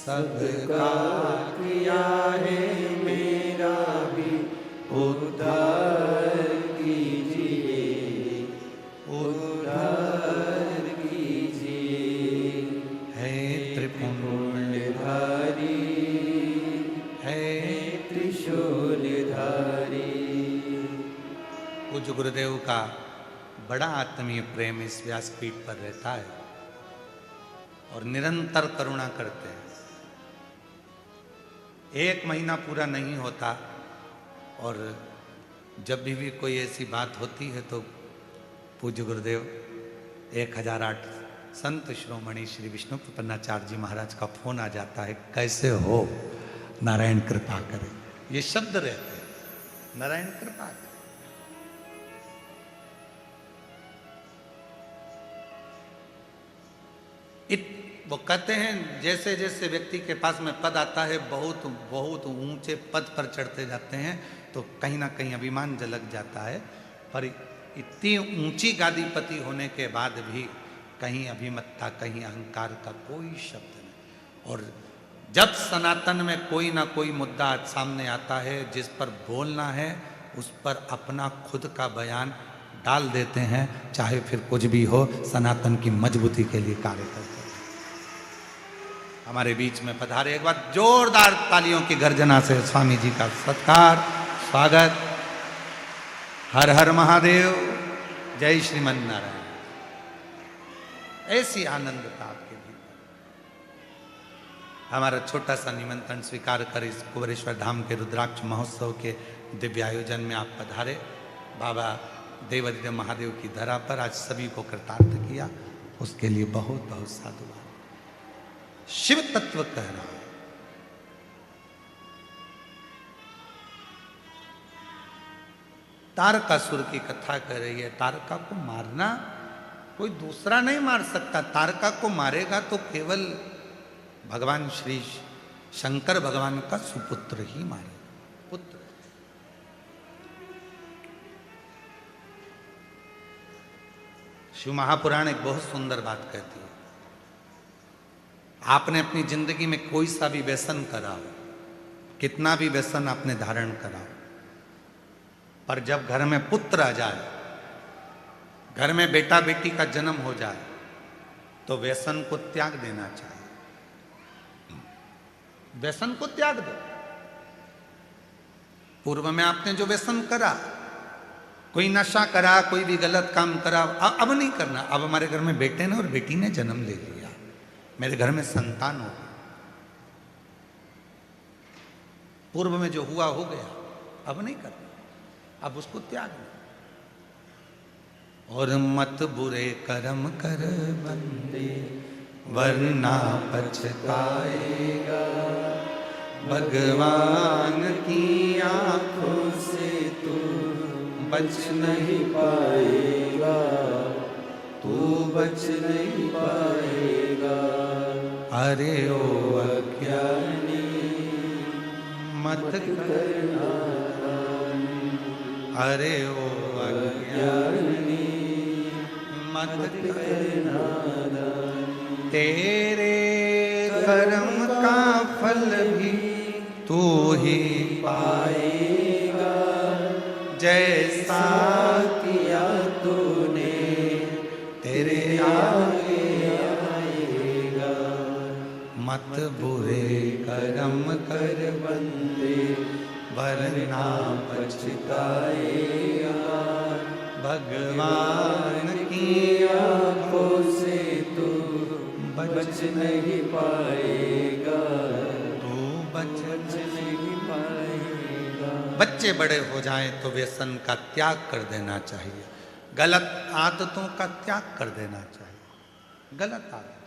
सबका किया है मेरा भी उद्धार कीजिए, उद्धार कीजिए। है त्रिपुण्यधारी, है त्रिशूलधारी। पूज्य गुरुदेव का बड़ा आत्मीय प्रेम इस व्यासपीठ पर रहता है और निरंतर करुणा करते हैं। एक महीना पूरा नहीं होता और जब भी कोई ऐसी बात होती है तो पूज्य गुरुदेव 1008 संत शिरोमणि श्री विष्णु प्रपन्नाचार्य जी महाराज का फोन आ जाता है, कैसे हो, नारायण कृपा करे। ये शब्द रहते हैं, नारायण कृपा करे। वो कहते हैं जैसे जैसे व्यक्ति के पास में पद आता है, बहुत बहुत ऊंचे पद पर चढ़ते जाते हैं तो कहीं ना कहीं अभिमान झलक जाता है, पर इतनी ऊंची गादीपति होने के बाद भी कहीं अभिमत्ता, कहीं अहंकार का कोई शब्द नहीं। और जब सनातन में कोई ना कोई मुद्दा सामने आता है जिस पर बोलना है, उस पर अपना खुद का बयान डाल देते हैं, चाहे फिर कुछ भी हो, सनातन की मजबूती के लिए कार्य करते हैं। हमारे बीच में पधारे, एक बार जोरदार तालियों की गर्जना से स्वामी जी का सत्कार, स्वागत। हर हर महादेव, जय श्रीमन नारायण। ऐसी आनंदता आपके भीतर। हमारा छोटा सा निमंत्रण स्वीकार कर इस कुबेरेश्वर धाम के रुद्राक्ष महोत्सव के दिव्य आयोजन में आप पधारे। बाबा देवादिदेव महादेव की धरा पर आज सभी को कृतार्थ किया, उसके लिए बहुत बहुत साधुवाद। शिव तत्व कह रहा है, तारकासुर की कथा कर रही है। तारका को मारना कोई दूसरा नहीं मार सकता, तारका को मारेगा तो केवल भगवान श्री शंकर भगवान का सुपुत्र ही मारेगा, पुत्र। शिव महापुराण एक बहुत सुंदर बात कहती है, आपने अपनी जिंदगी में कोई सा भी व्यसन करा हो, कितना भी व्यसन आपने धारण करा हो, पर जब घर में पुत्र आ जाए, घर में बेटा बेटी का जन्म हो जाए, तो व्यसन को त्याग देना चाहिए। व्यसन को त्याग दो। पूर्व में आपने जो व्यसन करा, कोई नशा करा, कोई भी गलत काम करा, अब नहीं करना। अब हमारे घर में बेटे ने और बेटी ने जन्म ले लिया, मेरे घर में संतान हो गई। पूर्व में जो हुआ हो गया, अब नहीं करना, अब उसको त्याग दो। और मत बुरे कर्म कर बंदे, वरना पछताएगा। भगवान की आंखों से तू बच नहीं पाएगा, तू बच नहीं पाएगा। अरे ओ अज्ञानी मत करना, अरे ओ अज्ञानी मत करना। तेरे कर्म का फल भी तू ही पाएगा, जैसा किया तूने तेरे आगे आएगा। मत बुरे कर्म कर बंदे, वरना पछताएगा। भगवान की आंखों से तू बच नहीं पाएगा, तू बच नहीं पाएगा। बच्चे बड़े हो जाएं तो व्यसन का त्याग कर देना चाहिए, गलत आदतों का त्याग कर देना चाहिए। गलत आदत